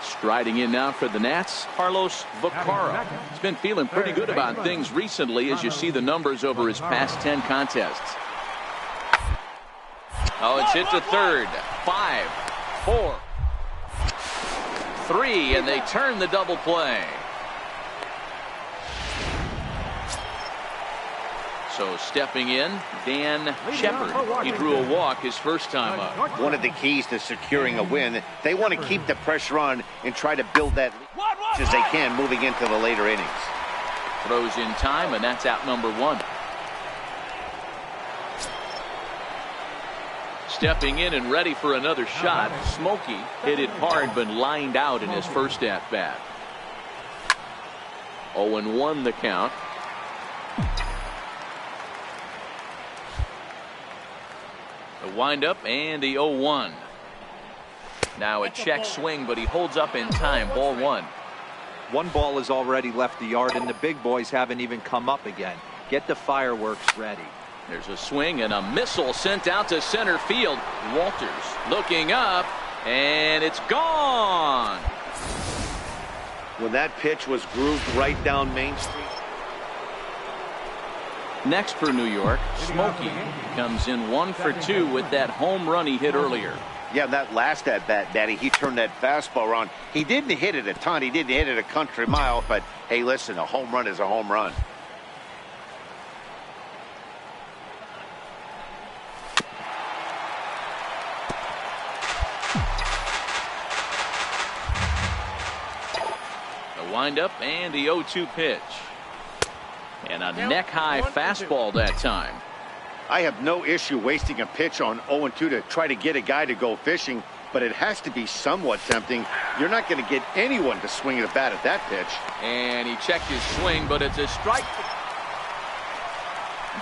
Striding in now for the Nats, Carlos Vaccaro. He's been feeling pretty good about things recently as you see the numbers over his past 10 contests. Oh, it's hit to 3rd. 5, 4, 3, and they turn the double play. So stepping in, Dan Shepard. He drew a walk his first time up. One of the keys to securing a win, they want to keep the pressure on and try to build that lead as they can moving into the later innings. Throws in time, and that's out number 1. Stepping in and ready for another shot. Smokey hit it hard but lined out in his first at-bat. 0-1 the count. The windup and the 0-1. Now a check swing, but he holds up in time. Ball 1. 1 ball has already left the yard, and the big boys haven't even come up again. Get the fireworks ready. There's a swing and a missile sent out to center field. Walters looking up, and it's gone. When that pitch was grooved right down Main Street. Next for New York, Smokey comes in 1 for 2 with that home run he hit earlier. Yeah, that last at-bat, Daddy, he turned that fastball around. He didn't hit it a ton. He didn't hit it a country mile, but hey, listen, a home run is a home run. Windup and the 0-2 pitch. And a neck-high fastball that time. I have no issue wasting a pitch on 0-2 to try to get a guy to go fishing, but it has to be somewhat tempting. You're not going to get anyone to swing the bat at that pitch. And he checked his swing, but it's a strike.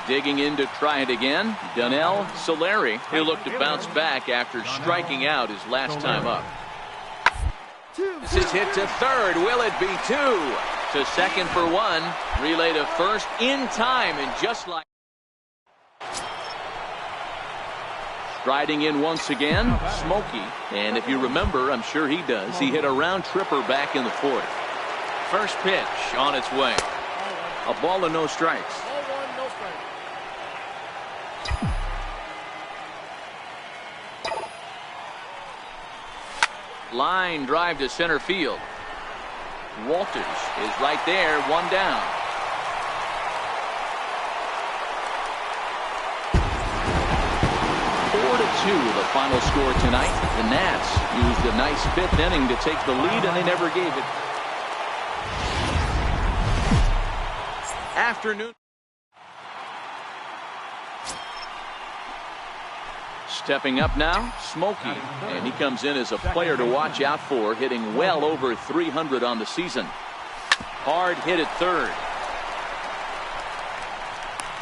Digging in to try it again, Donnell Solari. He'll look to bounce back after striking out his last time up. This is hit to 3rd. Will it be 2? To 2nd for 1. Relay to 1st in time, and just like. Striding in once again, Smokey. And if you remember, I'm sure he does, he hit a round tripper back in the 4th. First pitch on its way. A ball and no strikes. Ball one, no strike. Line drive to center field. Walters is right there, one down. The final score tonight. The Nats used a nice fifth inning to take the lead, and they never gave it. Afternoon. Stepping up now, Smokey, and he comes in as a player to watch out for, hitting well over 300 on the season. Hard hit at third.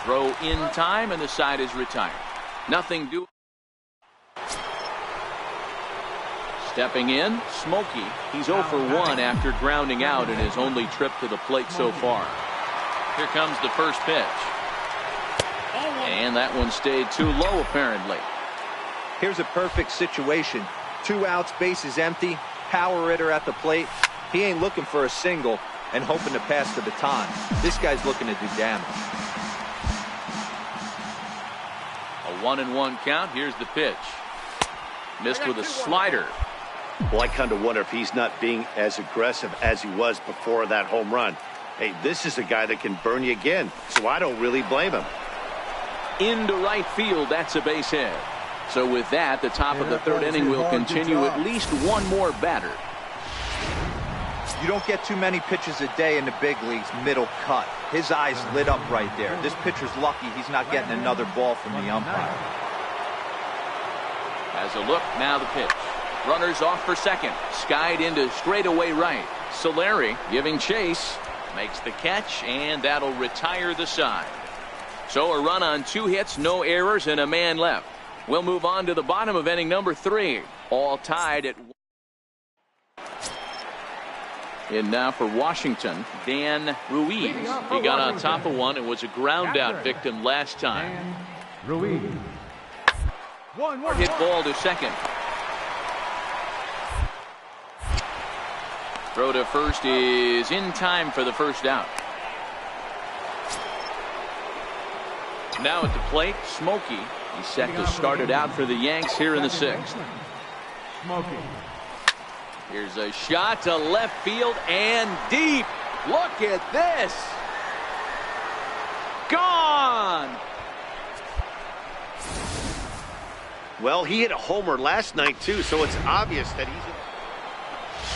Throw in time, and the side is retired. Nothing doing. Stepping in, Smokey. He's 0 for 1 after grounding out in his only trip to the plate so far. Here comes the first pitch. And that one stayed too low, apparently. Here's a perfect situation. 2 outs, bases empty, power hitter at the plate. He ain't looking for a single and hoping to pass the baton. This guy's looking to do damage. A 1-1 count. Here's the pitch. Missed with a slider. Well, I kind of wonder if he's not being as aggressive as he was before that home run. Hey, this is a guy that can burn you again, so I don't really blame him. Into right field, that's a base hit. So with that, the top of the third inning will continue. At least one more batter. You don't get too many pitches a day in the big leagues, middle cut. His eyes lit up right there. This pitcher's lucky he's not getting another ball from the umpire. Has a look, now the pitch. Runners off for second. Skied into straightaway right. Solari giving chase. Makes the catch, and that'll retire the side. So a run on 2 hits, no errors, and a man left. We'll move on to the bottom of inning number 3. All tied at 1. In now for Washington, Dan Ruiz. He got on top of one and was a ground out victim last time. Ruiz. 1-1. Hit ball to second. Throw to first is in time for the first out. Now at the plate, Smokey. He's set to start it out for the Yanks here in the 6th. Smokey. Here's a shot to left field and deep. Look at this. Gone. Well, he hit a homer last night, too, so it's obvious that he's...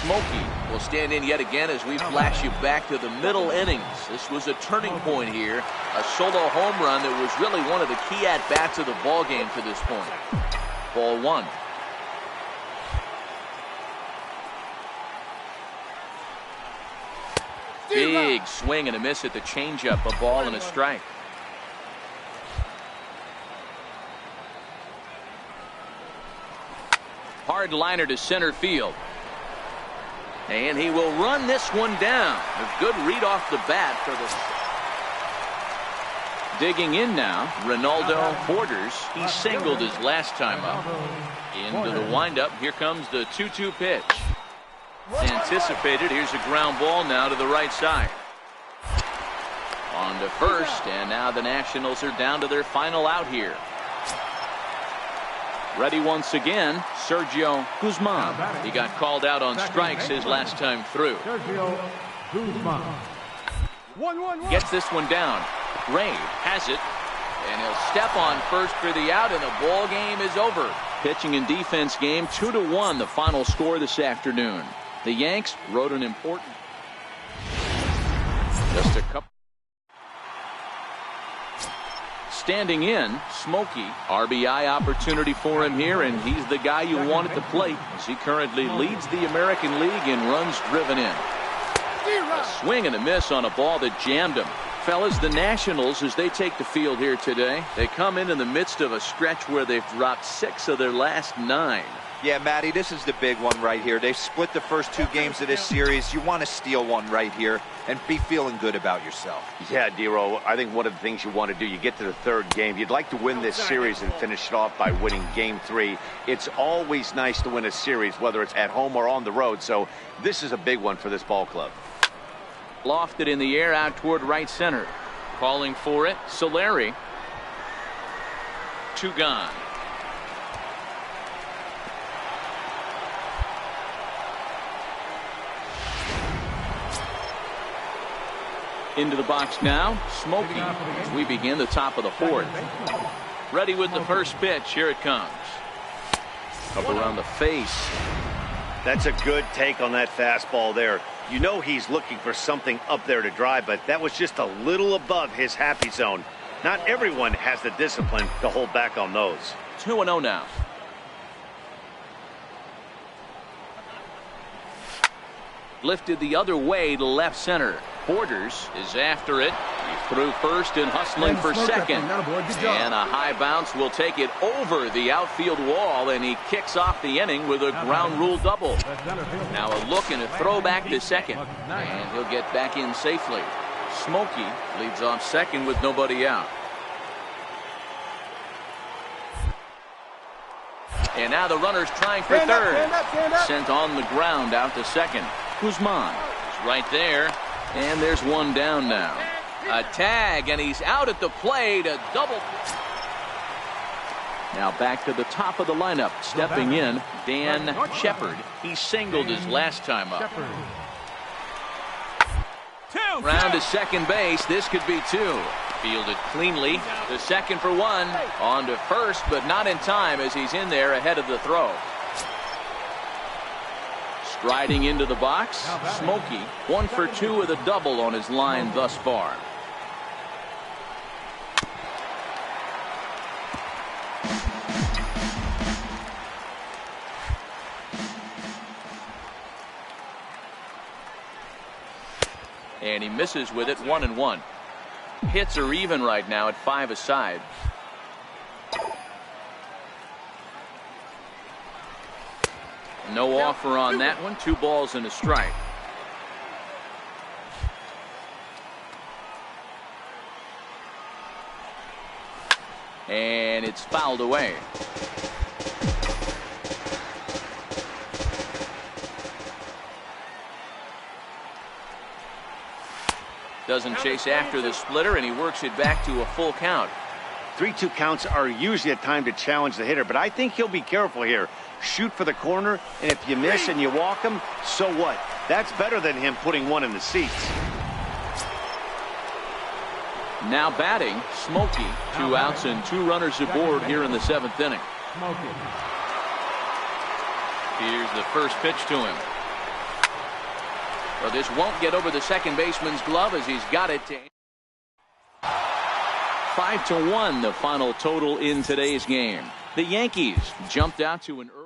Smokey will stand in yet again as we flash you back to the middle innings. This was a turning point here. A solo home run that was really one of the key at-bats of the ball game to this point. Ball 1. Big swing and a miss at the changeup. A ball and a strike. Hard liner to center field. And he will run this one down. A good read off the bat for the... Digging in now, Ronaldo Borders. He singled his last time up. Into the windup. Here comes the 2-2 pitch. Anticipated. Here's a ground ball now to the right side. On to first, and now the Nationals are down to their final out here. Ready once again, Sergio Guzman. He got called out on strikes his last time through. Sergio Guzman. 1-1. Gets this one down. Ray has it, and he'll step on first for the out, and the ball game is over. Pitching and defense game, 2-1, the final score this afternoon. The Yanks wrote an important... Just a couple... Standing in, Smokey. RBI opportunity for him here, and he's the guy you want at the plate as he currently leads the American League in runs driven in. A swing and a miss on a ball that jammed him. Fellas, the Nationals, as they take the field here today, they come in the midst of a stretch where they've dropped 6 of their last 9. Yeah, Matty, this is the big one right here. They've split the first 2 games of this series. You want to steal one right here and be feeling good about yourself. Yeah, Dero, I think one of the things you want to do, you get to the 3rd game. You'd like to win this series and finish it off by winning Game 3. It's always nice to win a series, whether it's at home or on the road. So this is a big one for this ball club. Lofted in the air out toward right center. Calling for it, Solari. 2 gone. Into the box now, Smokey, as we begin the top of the 4th. Ready with the first pitch. Here it comes. Up around the face. That's a good take on that fastball there. You know he's looking for something up there to drive, but that was just a little above his happy zone. Not everyone has the discipline to hold back on those. 2-0 now. Lifted the other way to left center. Borders is after it. He's through first and hustling for second. And a high bounce will take it over the outfield wall, and he kicks off the inning with a ground rule double. Now a look and a throw back to second. And he'll get back in safely. Smokey leads off second with nobody out. And now the runner's trying for third. Sent on the ground out to second. Guzman is right there. And there's one down now. A tag, and he's out at the plate. A double. Now back to the top of the lineup. Stepping in, Dan Shepard. He singled his last time up. Round to second base. This could be 2. Fielded cleanly. The second for 1. On to first, but not in time as he's in there ahead of the throw. Striding into the box, Smokey, 1 for 2 with a double on his line thus far. And he misses with it, 1-1. Hits are even right now at 5 aside. No offer on that one. 2 balls and a strike. And it's fouled away. Doesn't chase after the splitter, and he works it back to a full count. 3-2 counts are usually a time to challenge the hitter, but I think he'll be careful here. Shoot for the corner, and if you miss and you walk him, so what? That's better than him putting one in the seats. Now batting, Smokey. 2 outs and 2 runners aboard here in the 7th inning. Here's the first pitch to him. Well, this won't get over the second baseman's glove as he's got it to 5-1 the final total in today's game. The Yankees jumped out to an early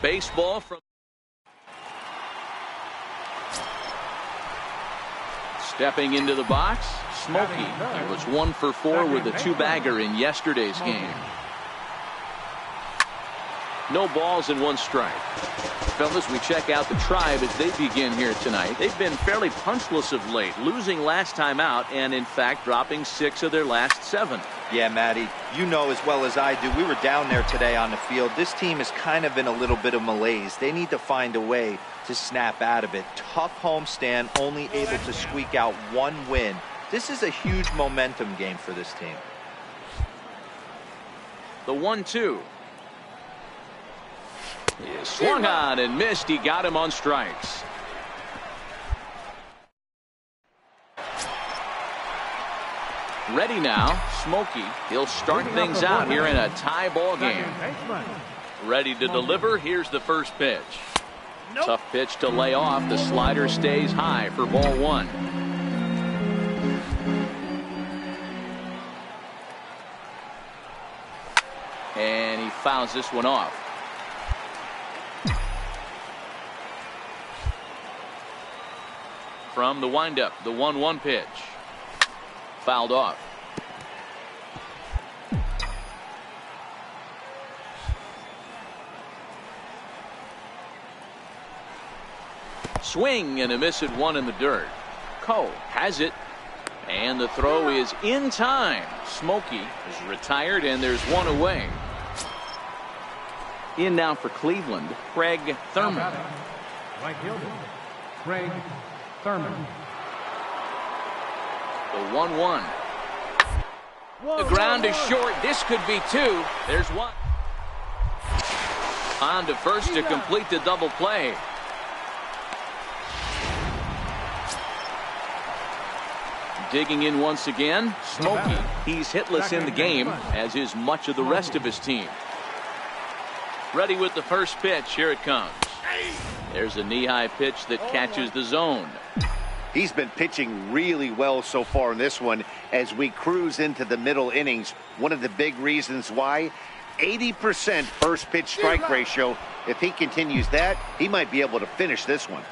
baseball from stepping into the box, Smokey. He was 1 for 4 with a 2-bagger in yesterday's game. No balls and 1 strike. Fellas, we check out the Tribe as they begin here tonight. They've been fairly punchless of late, losing last time out and, in fact, dropping 6 of their last 7. Yeah, Matty, you know as well as I do, we were down there today on the field. This team is kind of in a little bit of malaise. They need to find a way to snap out of it. Tough homestand, only able to squeak out 1 win. This is a huge momentum game for this team. The 1-2. He swung on and missed. He got him on strikes. Ready now, Smokey. He'll start things out here in a tie ball game. Ready to deliver. Here's the first pitch. Tough pitch to lay off. The slider stays high for ball 1. And he fouls this one off. From the windup, the 1-1 pitch. Fouled off. Swing and a miss at 1 in the dirt. Cole has it. And the throw is in time. Smokey is retired and there's 1 away. In now for Cleveland, Craig Thurman. Right fielder, Craig Thurman. The 1-1. The ground is short. This could be 2. There's 1. On to first to complete the double play. Digging in once again, Smokey. He's hitless in the game, as is much of the rest of his team. Ready with the first pitch. Here it comes. There's a knee-high pitch that catches the zone. He's been pitching really well so far in this one as we cruise into the middle innings. One of the big reasons why, 80% first pitch strike ratio. If he continues that, he might be able to finish this one.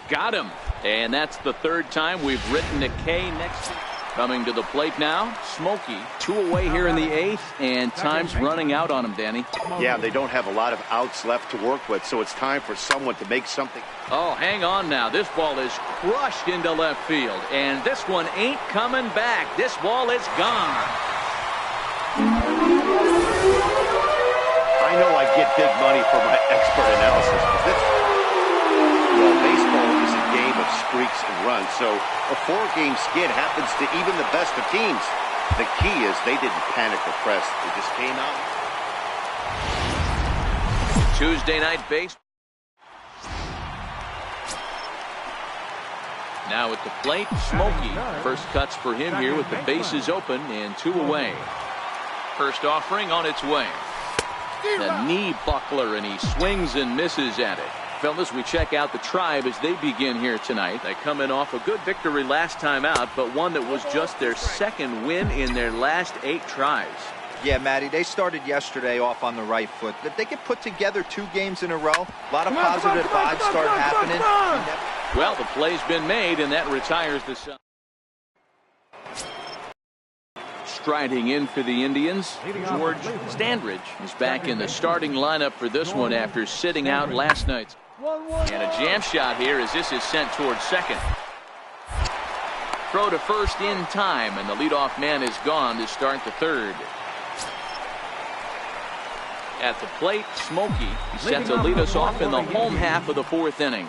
Got him. And that's the 3rd time we've written a K next. Coming to the plate now, Smokey. 2 away here in the 8th, and time's running out on him, Danny. Yeah, they don't have a lot of outs left to work with, so it's time for someone to make something. Oh, hang on now. This ball is crushed into left field, and this one ain't coming back. This ball is gone. I know I get big money for my expert analysis, but this, well, baseball is a game of streaks and runs, so a 4-game skid happens to even the best of teams. The key is they didn't panic or press. They just came out. Tuesday night baseball. Now at the plate, Smokey. First cuts for him here with the bases open and 2 away. First offering on its way. The knee buckler, and he swings and misses at it. Fellas, we check out the Tribe as they begin here tonight. They come in off a good victory last time out, but one that was just their 2nd win in their last 8 tries. Yeah, Matty, they started yesterday off on the right foot. If they could put together 2 games in a row, a lot of positive vibes start happening. Well, the play's been made, and that retires the side. Striding in for the Indians, George Standridge is back in the starting lineup for this one after sitting out last night. And a jam shot here as this is sent towards second. Throw to first in time, and the leadoff man is gone to start the 3rd. At the plate, Smokey. He's set to lead us off in the home half of the 4th inning.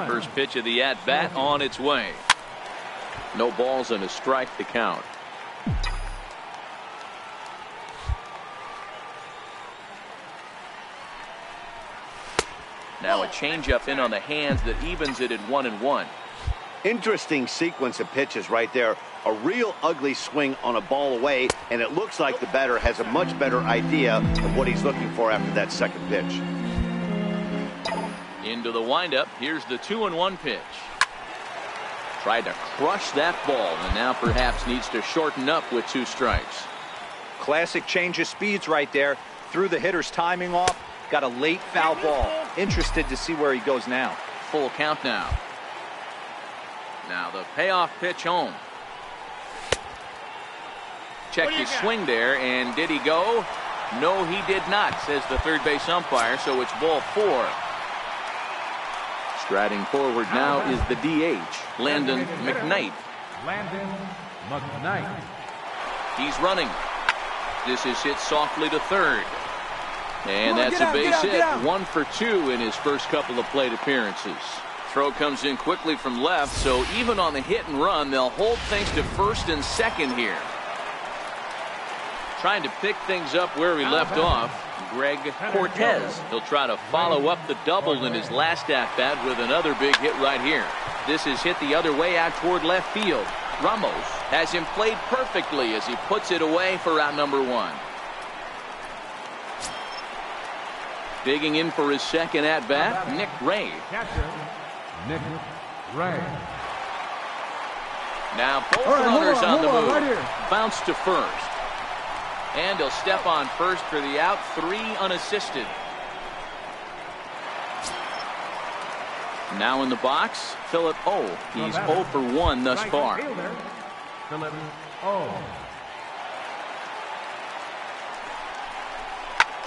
First pitch of the at-bat on its way. No balls and a strike to count. Now a changeup in on the hands that evens it at 1-1. Interesting sequence of pitches right there. A real ugly swing on a ball away, and it looks like the batter has a much better idea of what he's looking for after that second pitch. Into the windup. Here's the 2-1 pitch. Tried to crush that ball, and now perhaps needs to shorten up with 2 strikes. Classic change of speeds right there. Threw the hitter's timing off. Got a late foul ball. Interested to see where he goes now. Full count now. Now the payoff pitch home. Check his swing there, and did he go? No, he did not, says the third base umpire, so it's ball 4. Striding forward now is the DH, Landon McKnight. Landon McKnight. He's running. This is hit softly to third. And that's a base hit. 1 for 2 in his first couple of plate appearances. Throw comes in quickly from left, so even on the hit and run, they'll hold things to first and second here. Trying to pick things up where he left off, Greg Cortez. He'll try to follow up the double in his last at-bat with another big hit right here. This is hit the other way out toward left field. Ramos has him played perfectly as he puts it away for out number 1. Digging in for his second at-bat, Nick Ray. Catcher, Nick Ray. Now both runners on the move. Bounce to first. And he'll step on first for the out. 3 unassisted. Now in the box, Philip O. He's 0 for 1 thus far. Philip O.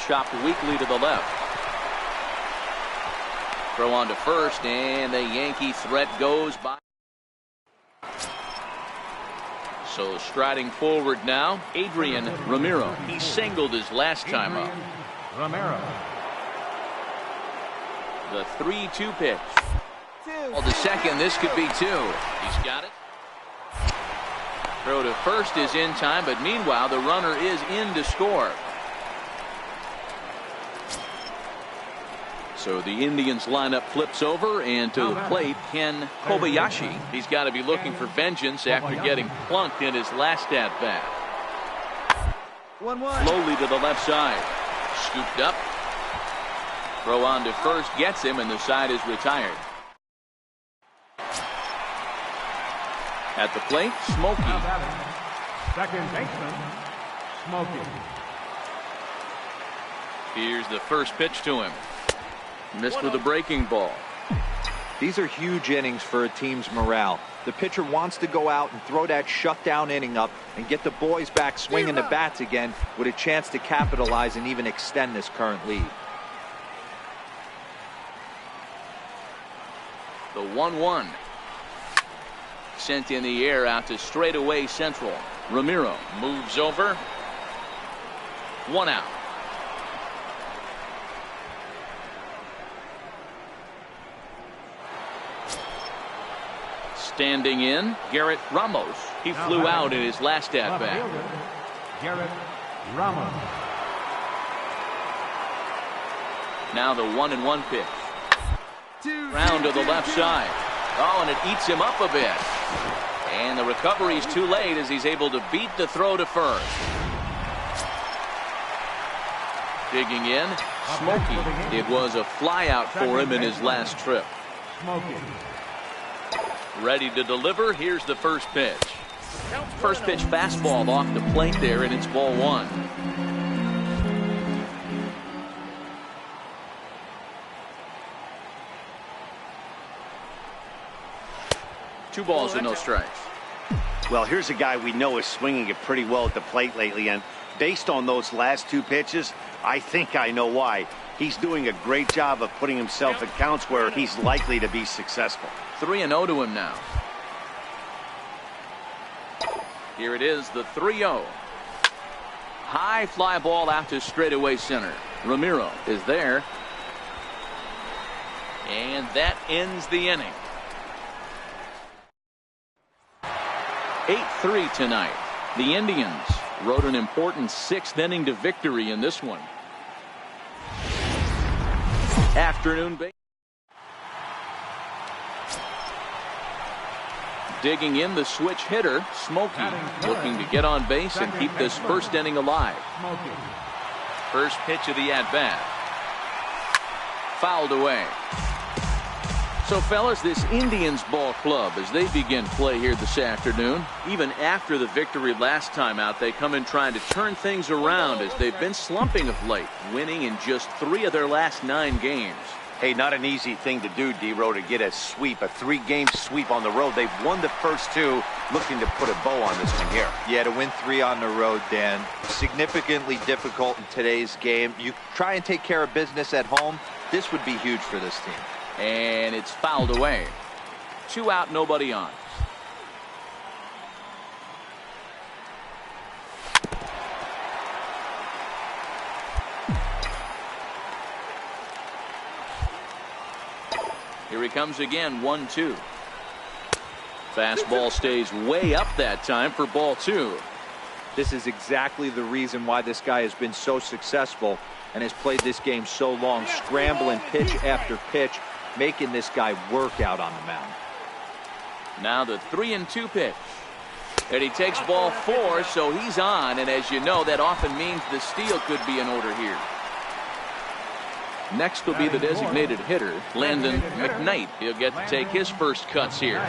Chopped weakly to the left. Throw on to first, and the Yankee threat goes by. So striding forward now, Adrian Ramiro. He singled his last time up. Ramiro. The 3-2 pitch. Well, to second, this could be 2. He's got it. Throw to first is in time, but meanwhile, the runner is in to score. So the Indians lineup flips over, and to the plate, Ken Kobayashi. He's got to be looking for vengeance after getting plunked in his last at-bat. 1-1. Slowly to the left side. Scooped up. Throw on to first gets him, and the side is retired. At the plate, Smokey. Second baseman, Smokey. Here's the first pitch to him. Missed with a breaking ball. These are huge innings for a team's morale. The pitcher wants to go out and throw that shutdown inning up and get the boys back swinging the bats again with a chance to capitalize and even extend this current lead. The 1-1. Sent in the air out to straightaway central. Ramiro moves over. 1 out. Standing in, Garrett Ramos. He flew out in his last at-bat. Garrett Ramos. Now the 1-1 pitch. Round to the left side. Oh, and it eats him up a bit. And the recovery's too late as he's able to beat the throw to first. Digging in, Smokey. It was a flyout for him in his last trip. Smokey. Ready to deliver. Here's the first pitch. First pitch fastball off the plate there, and it's ball 1. Two balls and no strikes. Well, here's a guy we know is swinging it pretty well at the plate lately, and based on those last 2 pitches, I think I know why. He's doing a great job of putting himself in counts where he's likely to be successful. 3-0 to him now. Here it is, the 3-0. High fly ball out to straightaway center. Ramiro is there. And that ends the inning. 8-3 tonight. The Indians rode an important 6th inning to victory in this one. Afternoon base. Digging in, the switch hitter, Smokey, looking to get on base and keep this first inning alive. First pitch of the at-bat. Fouled away. So, fellas, this Indians ball club, as they begin play here this afternoon, even after the victory last time out, they come in trying to turn things around as they've been slumping of late, winning in just 3 of their last 9 games. Hey, not an easy thing to do, D-Row, to get a sweep, a 3-game sweep on the road. They've won the first 2, looking to put a bow on this one here. Yeah, to win 3 on the road, Dan, significantly difficult in today's game. You try and take care of business at home, this would be huge for this team. And it's fouled away. 2 out, nobody on. Here he comes again, 1-2. Fastball stays way up that time for ball 2. This is exactly the reason why this guy has been so successful and has played this game so long, scrambling pitch after pitch, making this guy work out on the mound. Now the 3-2 pitch. And he takes ball 4, so he's on, and as you know, that often means the steal could be in order here. Next will be the designated hitter, Landon McKnight. He'll get to take his first cuts here.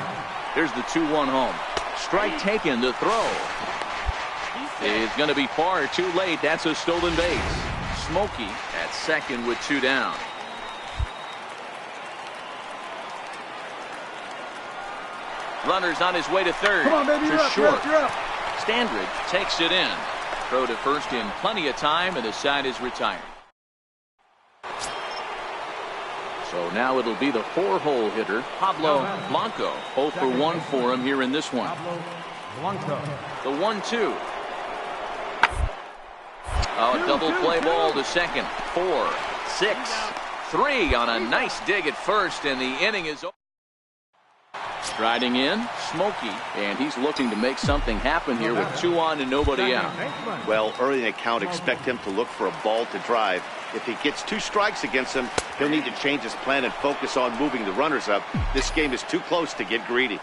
Here's the 2-1 home. Strike taken, the throw. It's going to be far too late. That's a stolen base. Smokey at second with 2 down. Runner's on his way to third. Come on, baby, you're up, short. you're up. Standridge takes it in. Throw to first in plenty of time, and the side is retired. So now it'll be the 4-hole hitter, Pablo Blanco. 0 for 1 for him here in this one. The 1-2. Oh, double play ball to second. 4, 6, 3 on a nice dig at first, and the inning is over. Striding in, Smokey, and he's looking to make something happen here with 2 on and nobody out. Well, early in the count, expect him to look for a ball to drive. If he gets 2 strikes against him, he'll need to change his plan and focus on moving the runners up. This game is too close to get greedy.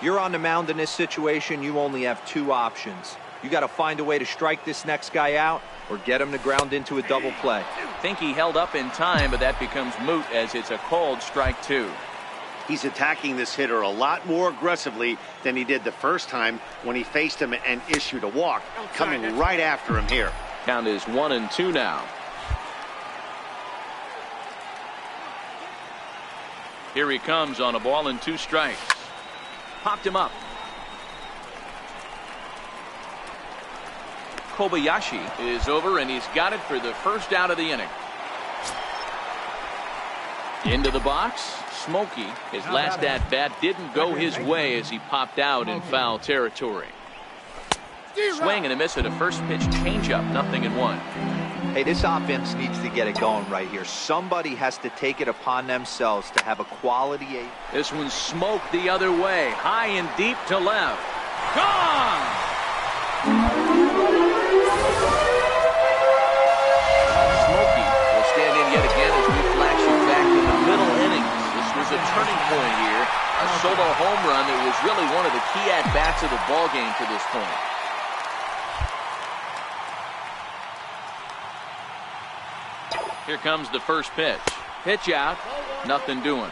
You're on the mound in this situation, you only have 2 options. You got to find a way to strike this next guy out or get him to ground into a double play. Think he held up in time, but that becomes moot as it's a called strike 2. He's attacking this hitter a lot more aggressively than he did the first time when he faced him and issued a walk, coming right after him here. Count is 1-2 now. Here he comes on a ball and 2 strikes. Popped him up. Kobayashi is over, and he's got it for the first out of the inning. Into the box, Smokey. His last at-bat didn't go his way as he popped out in foul territory. Swing and a miss at a first pitch changeup, 0-1. Hey, this offense needs to get it going right here. Somebody has to take it upon themselves to have a quality 8. This one's smoked the other way, high and deep to left. Gone! Smokey will stand in yet again as we flash you back to the middle innings. This was a turning point here. A solo home run that was really one of the key at-bats of the ballgame to this point. Here comes the first pitch. Pitch out. Nothing doing.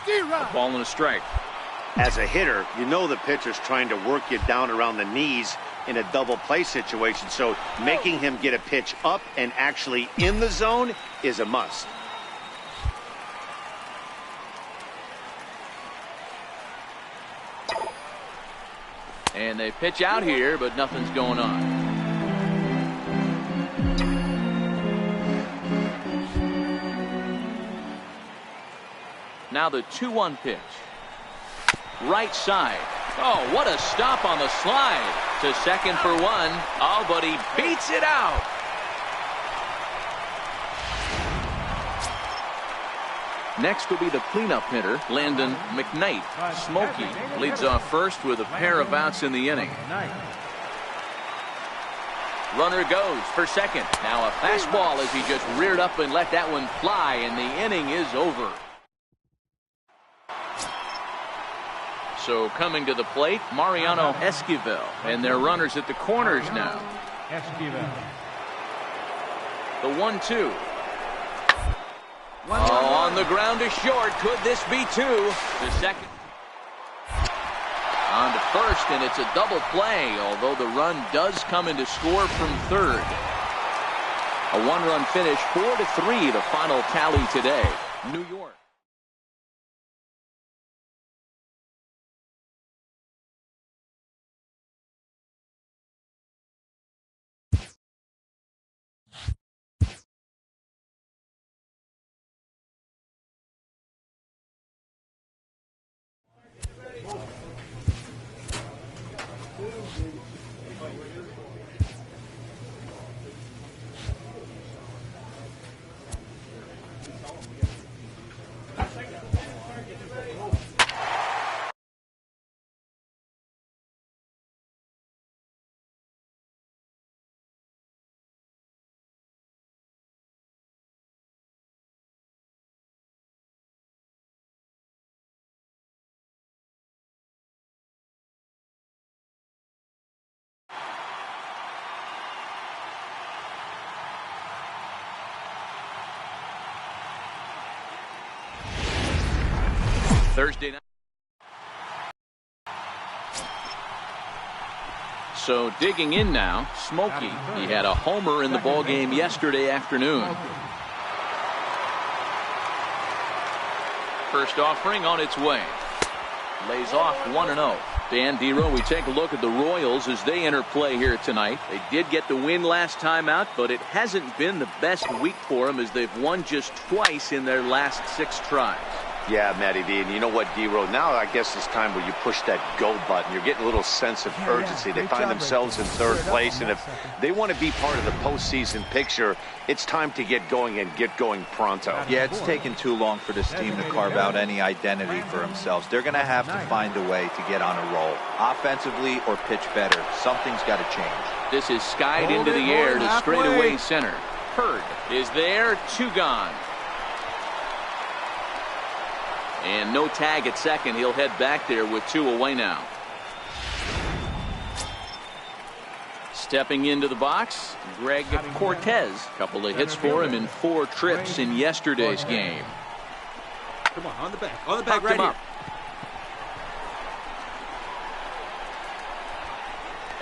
A ball and a strike. As a hitter, you know the pitcher's trying to work you down around the knees in a double play situation, so making him get a pitch up and actually in the zone is a must. And they pitch out here, but nothing's going on. Now the 2-1 pitch. Right side. Oh, what a stop on the slide. To second for 1. Oh, but he beats it out. Next will be the cleanup hitter, Landon McKnight. Smokey leads off first with a pair of outs in the inning. Runner goes for second. Now a fastball as he just reared up and let that one fly, and the inning is over. So coming to the plate, Mariano Esquivel. And their runners at the corners now. Esquivel. The 1-2. On the ground to short. Could this be two? The second. On to first, and it's a double play, although the run does come in to score from third. A one-run finish, 4-3, the final tally today. New York. Thursday night. So digging in now, Smokey. He had a homer in the ballgame yesterday afternoon. First offering on its way. Lays off 1-0. Dan Dero, we take a look at the Royals as they enter play here tonight. They did get the win last time out, but it hasn't been the best week for them as they've won just twice in their last 6 tries. Yeah, Matty D, and you know what, D-Row, now I guess it's time where you push that go button. You're getting a little sense of urgency. They find themselves in third place, and if they want to be part of the postseason picture, it's time to get going and get going pronto. Yeah, it's taken too long for this team to carve out any identity for themselves. They're going to have to find a way to get on a roll. Offensively or pitch better. Something's got to change. This is skied into the air to straightaway center. Hurd is there, 2 gone. And no tag at second. He'll head back there with 2 away now. Stepping into the box, Greg Cortez. A couple of hits for him in 4 trips in yesterday's game. Come on the back. On the back right here.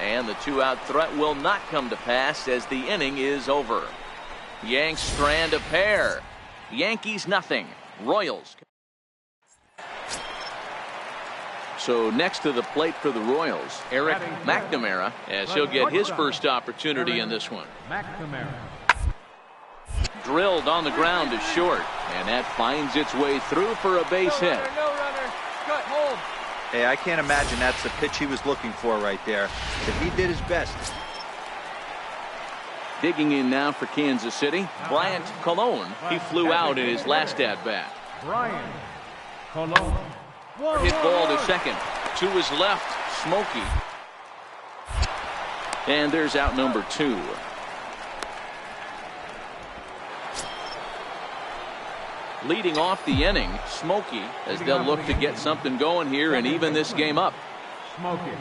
And the 2-out threat will not come to pass as the inning is over. Yanks strand a pair. Yankees nothing. Royals. So next to the plate for the Royals, Eric McNamara, as he'll get his first opportunity in this one. McNamara. Drilled on the ground to short, and that finds its way through for a base hit. No runner. Cut, hold. Hey, I can't imagine that's the pitch he was looking for right there. But he did his best. Digging in now for Kansas City, Bryant Colon. He flew out in his last at-bat. Bryant Colon. Hit ball to second. To his left, Smokey. And there's out number 2. Leading off the inning, Smokey, as they'll look to get something going here and even this game up. Smokey.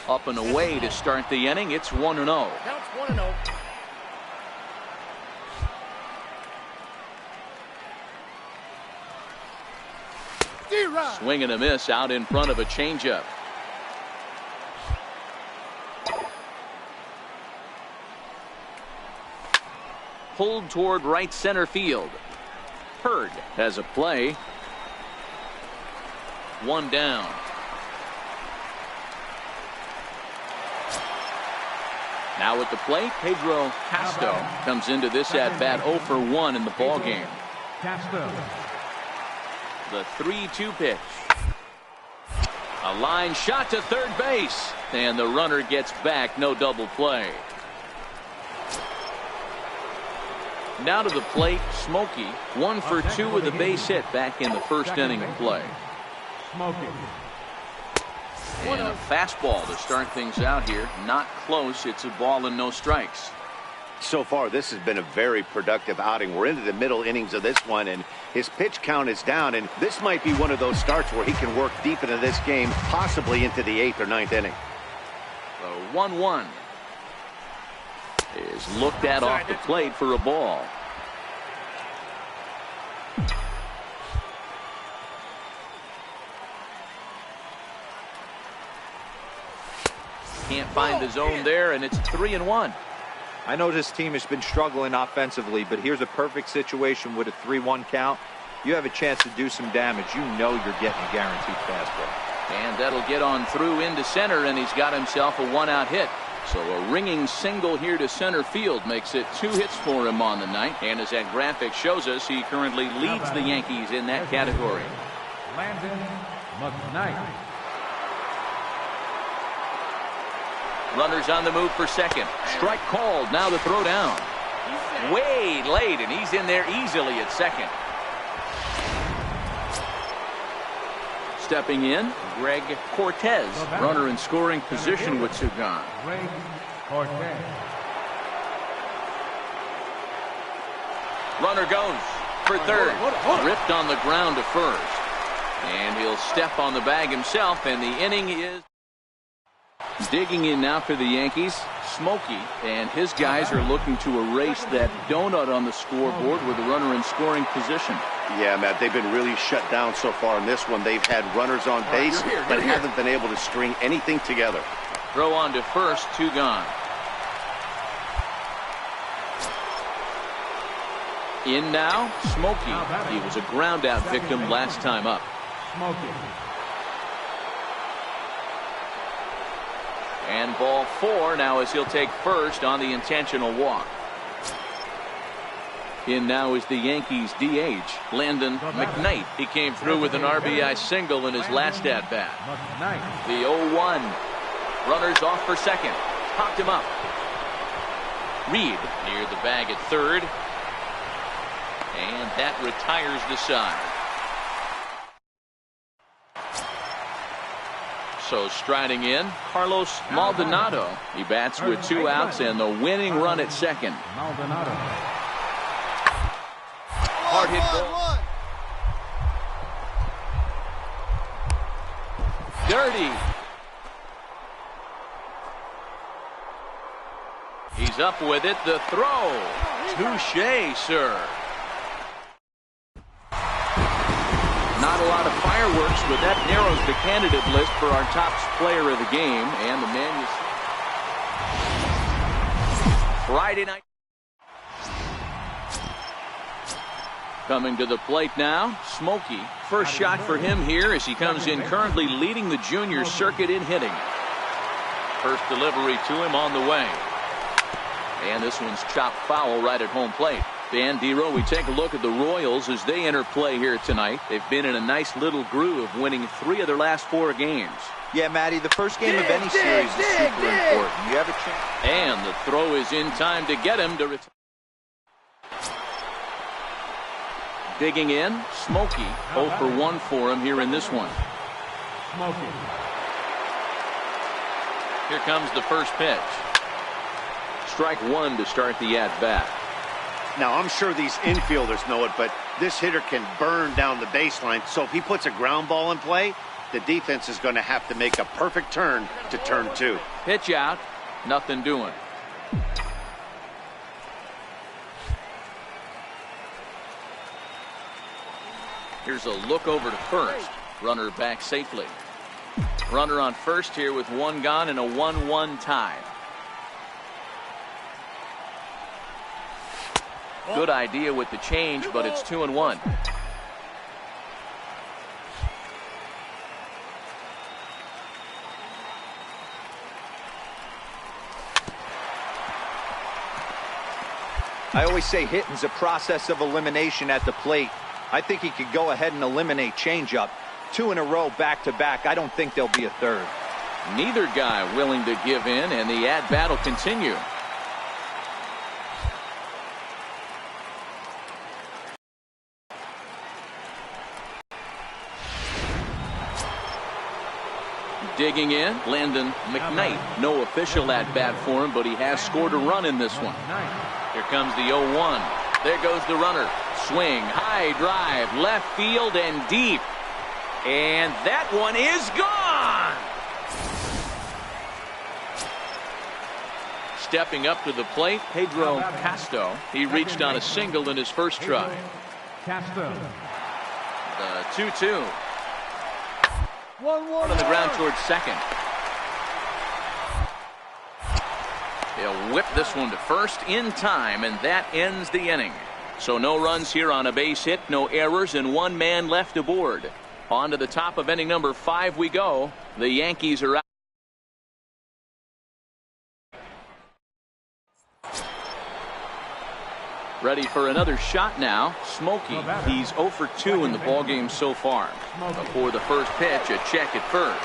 Up and away to start the inning. It's 1-0. Counts 1-0. Swing and a miss out in front of a changeup. Pulled toward right center field. Hurd has a play. 1 down. Now at the plate, Pedro Castro comes into this at bat 0 for 1 in the ball game. Castro. The 3-2 pitch. A line shot to third base, and the runner gets back. No double play. Now to the plate, Smokey. 1 for 2 with a base hit back in the first inning of play. Smokey. And a fastball to start things out here. Not close. It's a ball and no strikes. So far, this has been a very productive outing. We're into the middle innings of this one, and his pitch count is down, and this might be one of those starts where he can work deep into this game, possibly into the 8th or 9th inning. The 1-1 is looked at off the plate for a ball. Can't find the zone there, and it's 3-1. I know this team has been struggling offensively, but here's a perfect situation with a 3-1 count. You have a chance to do some damage. You know you're getting a guaranteed fastball. And that'll get on through into center, and he's got himself a one-out hit. So a ringing single here to center field makes it 2 hits for him on the night. And as that graphic shows us, he currently leads the Yankees in that category. Landon McKnight. Runners on the move for second. Strike called. Now the throw down. Way late, and he's in there easily at second. Stepping in, Greg Cortez. Runner in scoring position with two gone. Greg Cortez. Runner goes for third. Ripped on the ground to first. And he'll step on the bag himself, and the inning is... Digging in now for the Yankees, Smokey, and his guys are looking to erase that donut on the scoreboard with a runner in scoring position. Yeah, Matt, they've been really shut down so far in this one. They've had runners on base, but haven't been able to string anything together. Throw on to first, two gone. In now, Smokey. He was a ground out victim last time up. Smokey. And ball 4 now as he'll take first on the intentional walk. In now is the Yankees DH, Landon McKnight. He came through with an RBI single in his last at-bat. The 0-1. Runners off for second. Popped him up. Reed near the bag at third. And that retires the side. So striding in, Carlos Maldonado. He bats with 2 outs and the winning run at second. Maldonado. Hard hit ball. Dirty. He's up with it. The throw. Touche, sir. Not a lot of fireworks, but that narrows the candidate list for our top player of the game. And the man you see. Friday night. Coming to the plate now, Smokey. First shot for him here as he comes in, currently leading the junior circuit in hitting. First delivery to him on the way. And this one's chopped foul right at home plate. Dan Dero, we take a look at the Royals as they enter play here tonight. They've been in a nice little groove, winning 3 of their last 4 games. Yeah, Matty, the first game of any series is super important. You have a chance. And the throw is in time to get him to retire. Digging in, Smokey. 0 for 1 for him here in this one. Smokey. Here comes the first pitch. Strike 1 to start the at-bat. Now, I'm sure these infielders know it, but this hitter can burn down the baseline. So if he puts a ground ball in play, the defense is going to have to make a perfect turn to turn 2. Pitch out. Nothing doing. Here's a look over to first. Runner back safely. Runner on first here with 1 gone and a 1-1 tie. Good idea with the change, but it's 2-1. I always say hitting's a process of elimination at the plate. I think he could go ahead and eliminate changeup. 2 in a row back-to-back. I don't think there'll be a third. Neither guy willing to give in, and the at-bat will continue. Digging in, Landon McKnight. No official at bat for him, but he has scored a run in this one. Here comes the 0-1. There goes the runner. Swing, high drive, left field and deep. And that one is gone. Stepping up to the plate, Pedro Casto. He reached on a single in his first try. Casto. The 2-2. 1-1 on the ground towards second. He'll whip this one to first in time, and that ends the inning. So no runs here on a base hit, no errors, and one man left aboard. On to the top of inning number 5 we go. The Yankees are out. Ready for another shot now. Smokey. He's 0 for 2 in the ballgame so far. Before the first pitch, a check at first.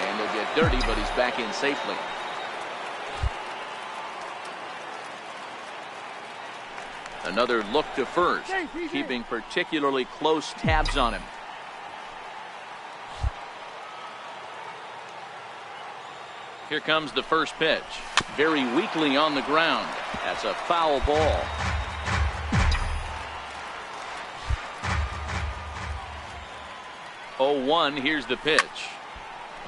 And he'll get dirty, but he's back in safely. Another look to first, keeping particularly close tabs on him. Here comes the first pitch. Very weakly on the ground. That's a foul ball. Oh, 1, here's the pitch.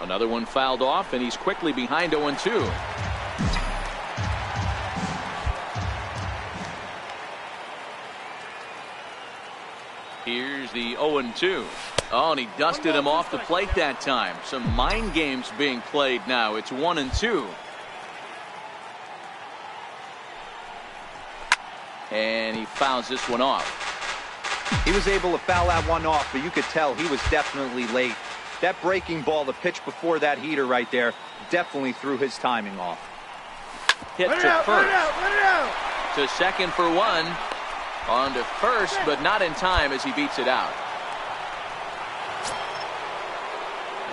Another one fouled off, and he's quickly behind 0-2. Here's the 0-2. Oh, and he dusted him off the plate that time. Some mind games being played now. It's 1-2. And he fouls this one off. He was able to foul that one off, but you could tell he was definitely late. That breaking ball, the pitch before that heater right there, definitely threw his timing off. Hit to first. To second for 1. On to first, but not in time as he beats it out.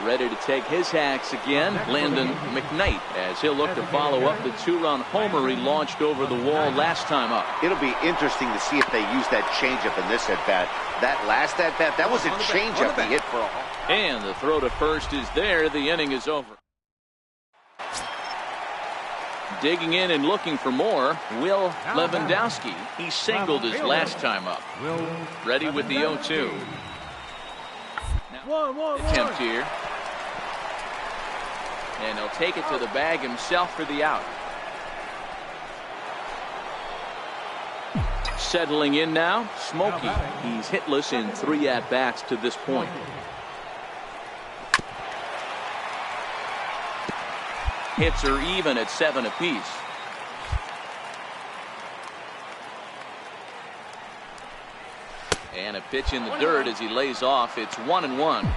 Ready to take his hacks again, Landon McKnight, as he'll look to follow up the 2-run homer he launched over the wall last time up. It'll be interesting to see if they use that changeup in this at-bat. That last at-bat, that was a changeup he hit for a home. And the throw to first is there. The inning is over. Digging in and looking for more, Will Lewandowski. He singled his last time up. Ready with the 0-2. Now, attempt here. And he'll take it to the bag himself for the out. Settling in now, Smokey. He's hitless in 3 at-bats to this point. Hits are even at 7 apiece. And a pitch in the dirt as he lays off. It's 1-1.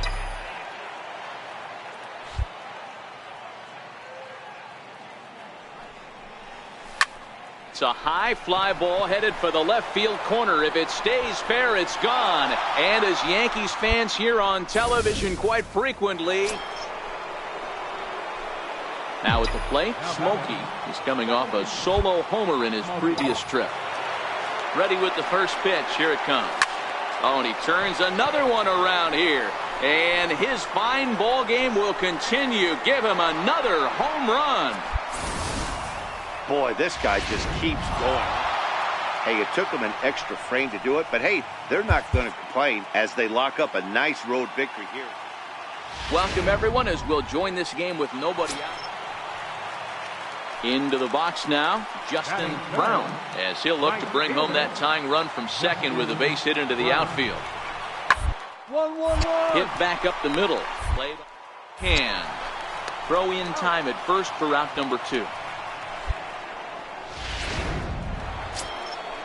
It's a high fly ball headed for the left field corner. If it stays fair, it's gone. And as Yankees fans hear on television quite frequently, now at the plate, Smokey is coming off a solo homer in his previous trip. Ready with the first pitch. Here it comes. Oh, and he turns another one around here. And his fine ball game will continue. Give him another home run. Boy, this guy just keeps going. Hey, it took him an extra frame to do it, but hey, they're not going to complain as they lock up a nice road victory here. Welcome, everyone, as we'll join this game with nobody out. Into the box now, Justin Brown, as he'll look to bring home that tying run from second with a base hit into the outfield. 1-1-1. Hit back up the middle. Played hand. Throw in time at first for out number 2.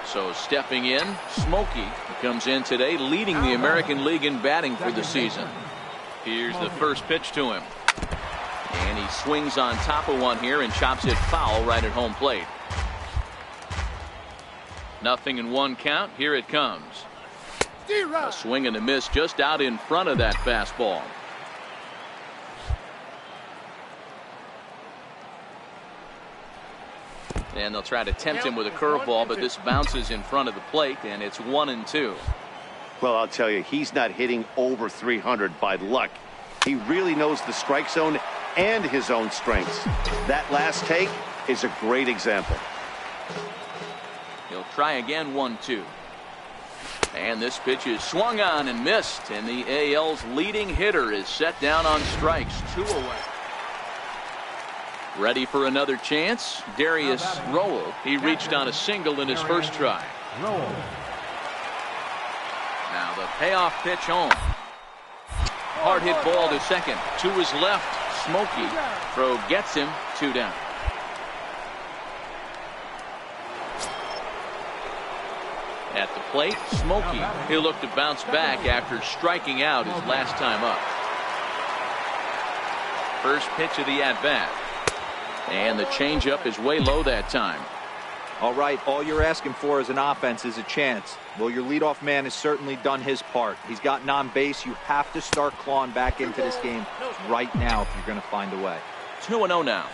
So stepping in, Smokey comes in today leading the American League in batting for the season. Here's the first pitch to him. And he swings on top of one here and chops it foul right at home plate. 0-1 count. Here it comes. A swing and a miss just out in front of that fastball. And they'll try to tempt him with a curveball, but this bounces in front of the plate, and it's 1-2. Well, I'll tell you, he's not hitting over 300 by luck. He really knows the strike zone, and his own strengths. That last take is a great example. He'll try again, 1-2. And this pitch is swung on and missed, and the AL's leading hitter is set down on strikes, 2 away. Ready for another chance? Darius Rowell. He reached on a single in his first try. Now the payoff pitch home. Hard hit ball to second. To his left, Smokey. Throw gets him, 2 down. At the plate, Smokey. He'll look to bounce back after striking out his last time up. First pitch of the at-bat. And the changeup is way low that time. All right, all you're asking for as an offense is a chance. Well, your leadoff man has certainly done his part. He's gotten on base. You have to start clawing back into this game right now if you're going to find a way. 2-0 now.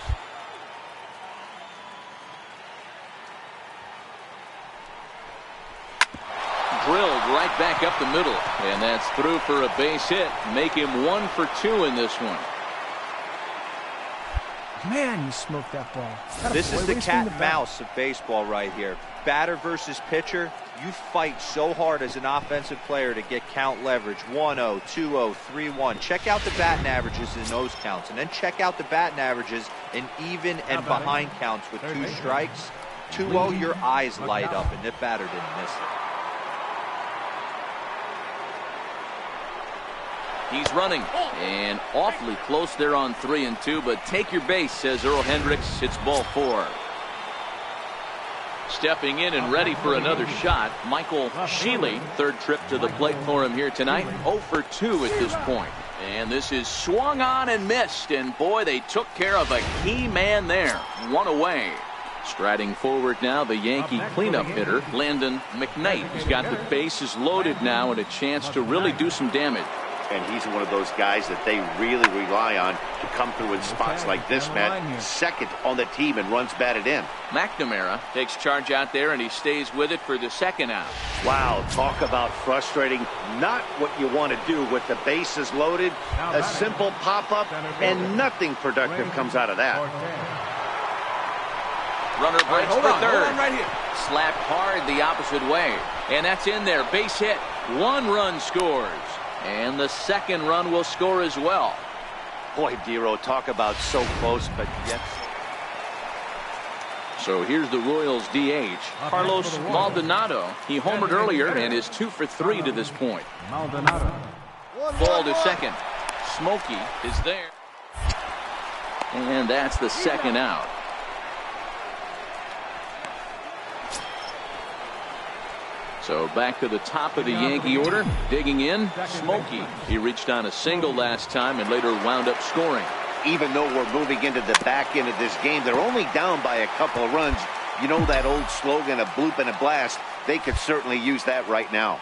Drilled right back up the middle, and that's through for a base hit. Make him 1 for 2 in this one. Man, you smoked that ball. This is the cat and mouse of baseball right here. Batter versus pitcher. You fight so hard as an offensive player to get count leverage. 1-0, 2-0, 3-1. Check out the batting averages in those counts, and then check out the batting averages in even and behind counts with 2 strikes. 2-0, your eyes light up, and the batter didn't miss it. He's running and awfully close there on 3-2, but take your base, says Earl Hendricks. It's ball 4. Stepping in and ready for another shot, Michael Shealy. Third trip to the plate for him here tonight. 0 for 2 at this point. And this is swung on and missed, and boy, they took care of a key man there. 1 away. Striding forward now, the Yankee cleanup hitter, Landon McKnight. He's got the bases loaded now and a chance to really do some damage. And he's one of those guys that they really rely on to come through in spots like this, Matt. Second on the team and runs batted in. McNamara takes charge out there, and he stays with it for the second out. Wow, talk about frustrating. Not what you want to do with the bases loaded. A simple pop-up, and nothing productive comes out of that. Runner breaks for third. Hold on right here. Slapped hard the opposite way. And that's in there. Base hit. 1 run scores. And the second run will score as well. Boy, Dero, talk about so close, but yet. So here's the Royals DH, Carlos Maldonado. He homered earlier and is 2 for 3 to this point. Maldonado. Ball to second. Smokey is there. And that's the second out. So back to the top of the Yankee order. Digging in, Smokey. He reached on a single last time and later wound up scoring. Even though we're moving into the back end of this game, they're only down by a couple of runs. You know that old slogan, a bloop and a blast. They could certainly use that right now.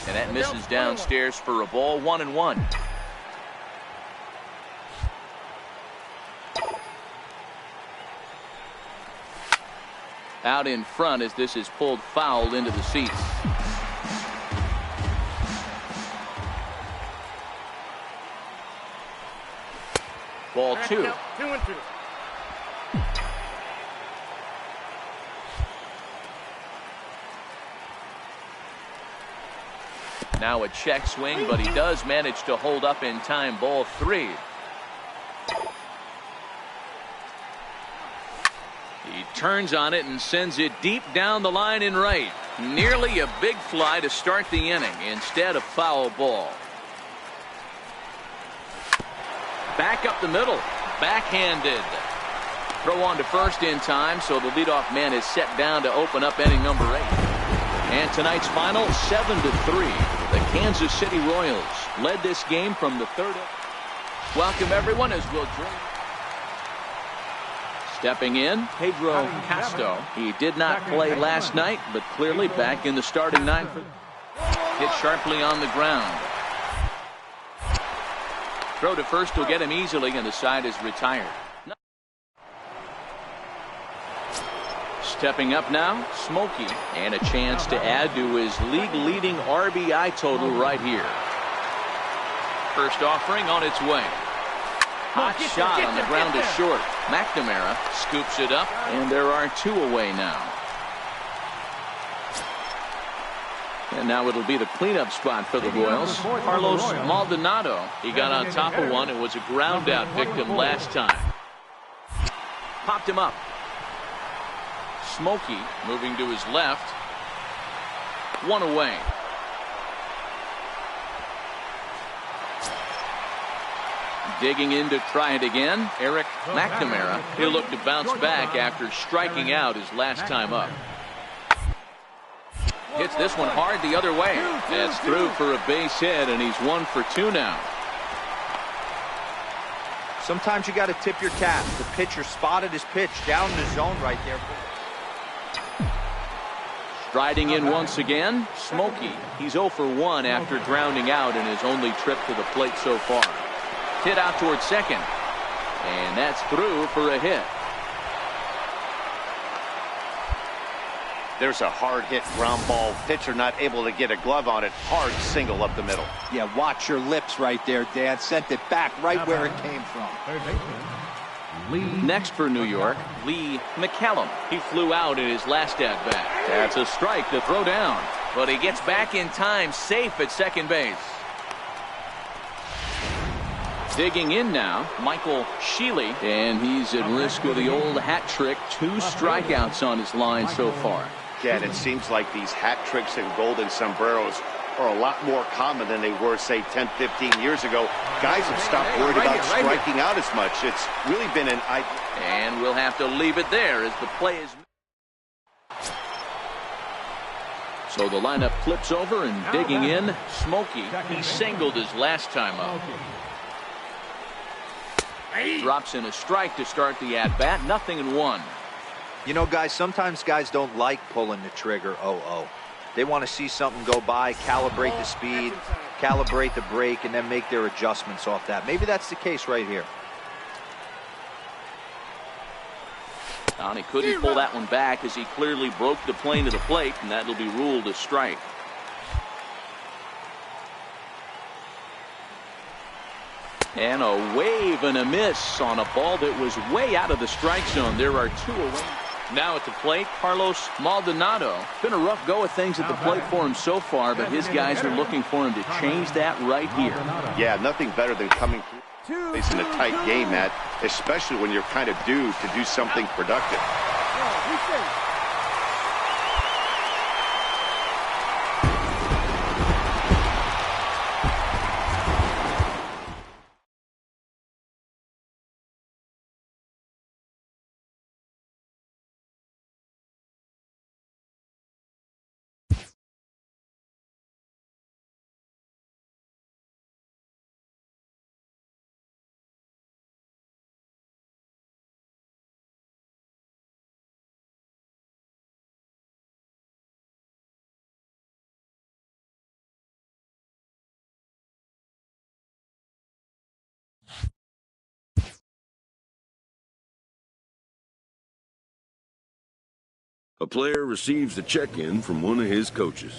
And that misses downstairs for a ball. 1-1. Out in front as this is pulled foul into the seats. Ball 2. 2-2. Now a check swing, but he does manage to hold up in time. Ball 3. He turns on it and sends it deep down the line in right. Nearly a big fly to start the inning. Instead, a foul ball. Back up the middle. Backhanded. Throw on to first in time, so the leadoff man is set down to open up inning number 8. And tonight's final, 7-3. The Kansas City Royals led this game from the third. Welcome everyone as we'll join. Stepping in, Pedro Castro. He did not play last night, but clearly back in the starting 9. Hit sharply on the ground. Throw to first will get him easily, and the side is retired. Stepping up now, Smokey, and a chance to add to his league-leading RBI total right here. First offering on its way. Hot shot on the ground is short. McNamara scoops it up, and there are 2 away now. And now it'll be the cleanup spot for the Royals. Carlos Maldonado. He got on top of one and was a ground out victim last time. Popped him up. Smokey moving to his left. 1 away. Digging in to try it again, Eric McNamara. He'll look to bounce back after striking out his last time up. Hits this one hard the other way. That's through for a base hit, and he's 1 for 2 now. Sometimes you got to tip your cap. The pitcher spotted his pitch down the zone right there. Striding in once again, Smokey. He's 0 for 1 after grounding out in his only trip to the plate so far. Hit out towards second, and that's through for a hit. There's a hard hit ground ball. Pitcher not able to get a glove on it. Hard single up the middle. Yeah, watch your lips right there, Dan. Sent it back right where it came from. Next for New York, Lee McCallum. He flew out in his last at-bat. That's a strike to throw down, but he gets back in time, safe at second base. Digging in now, Michael Sheely, and he's at risk of the old hat trick. 2 strikeouts on his line so far. Yeah, and it seems like these hat tricks and golden sombreros are a lot more common than they were, say, 10, 15 years ago. Guys have stopped worried about striking out as much. It's really been an... And we'll have to leave it there as the play is... So the lineup flips over, and digging in, Smokey. He singled his last time up. Drops in a strike to start the at-bat. 0-1. You know, guys, sometimes guys don't like pulling the trigger 0-0. They want to see something go by, calibrate the speed, calibrate the brake, and then make their adjustments off that. Maybe that's the case right here. And he couldn't pull that one back as he clearly broke the plane to the plate, and that'll be ruled a strike. And a wave and a miss on a ball that was way out of the strike zone. There are 2 away. Now at the plate, Carlos Maldonado. Been a rough go of things at the plate for him so far, but his guys are looking for him to change that right here. Yeah, nothing better than coming through in a tight game, Matt, especially when you're kind of due to do something productive. A player receives a check-in from one of his coaches.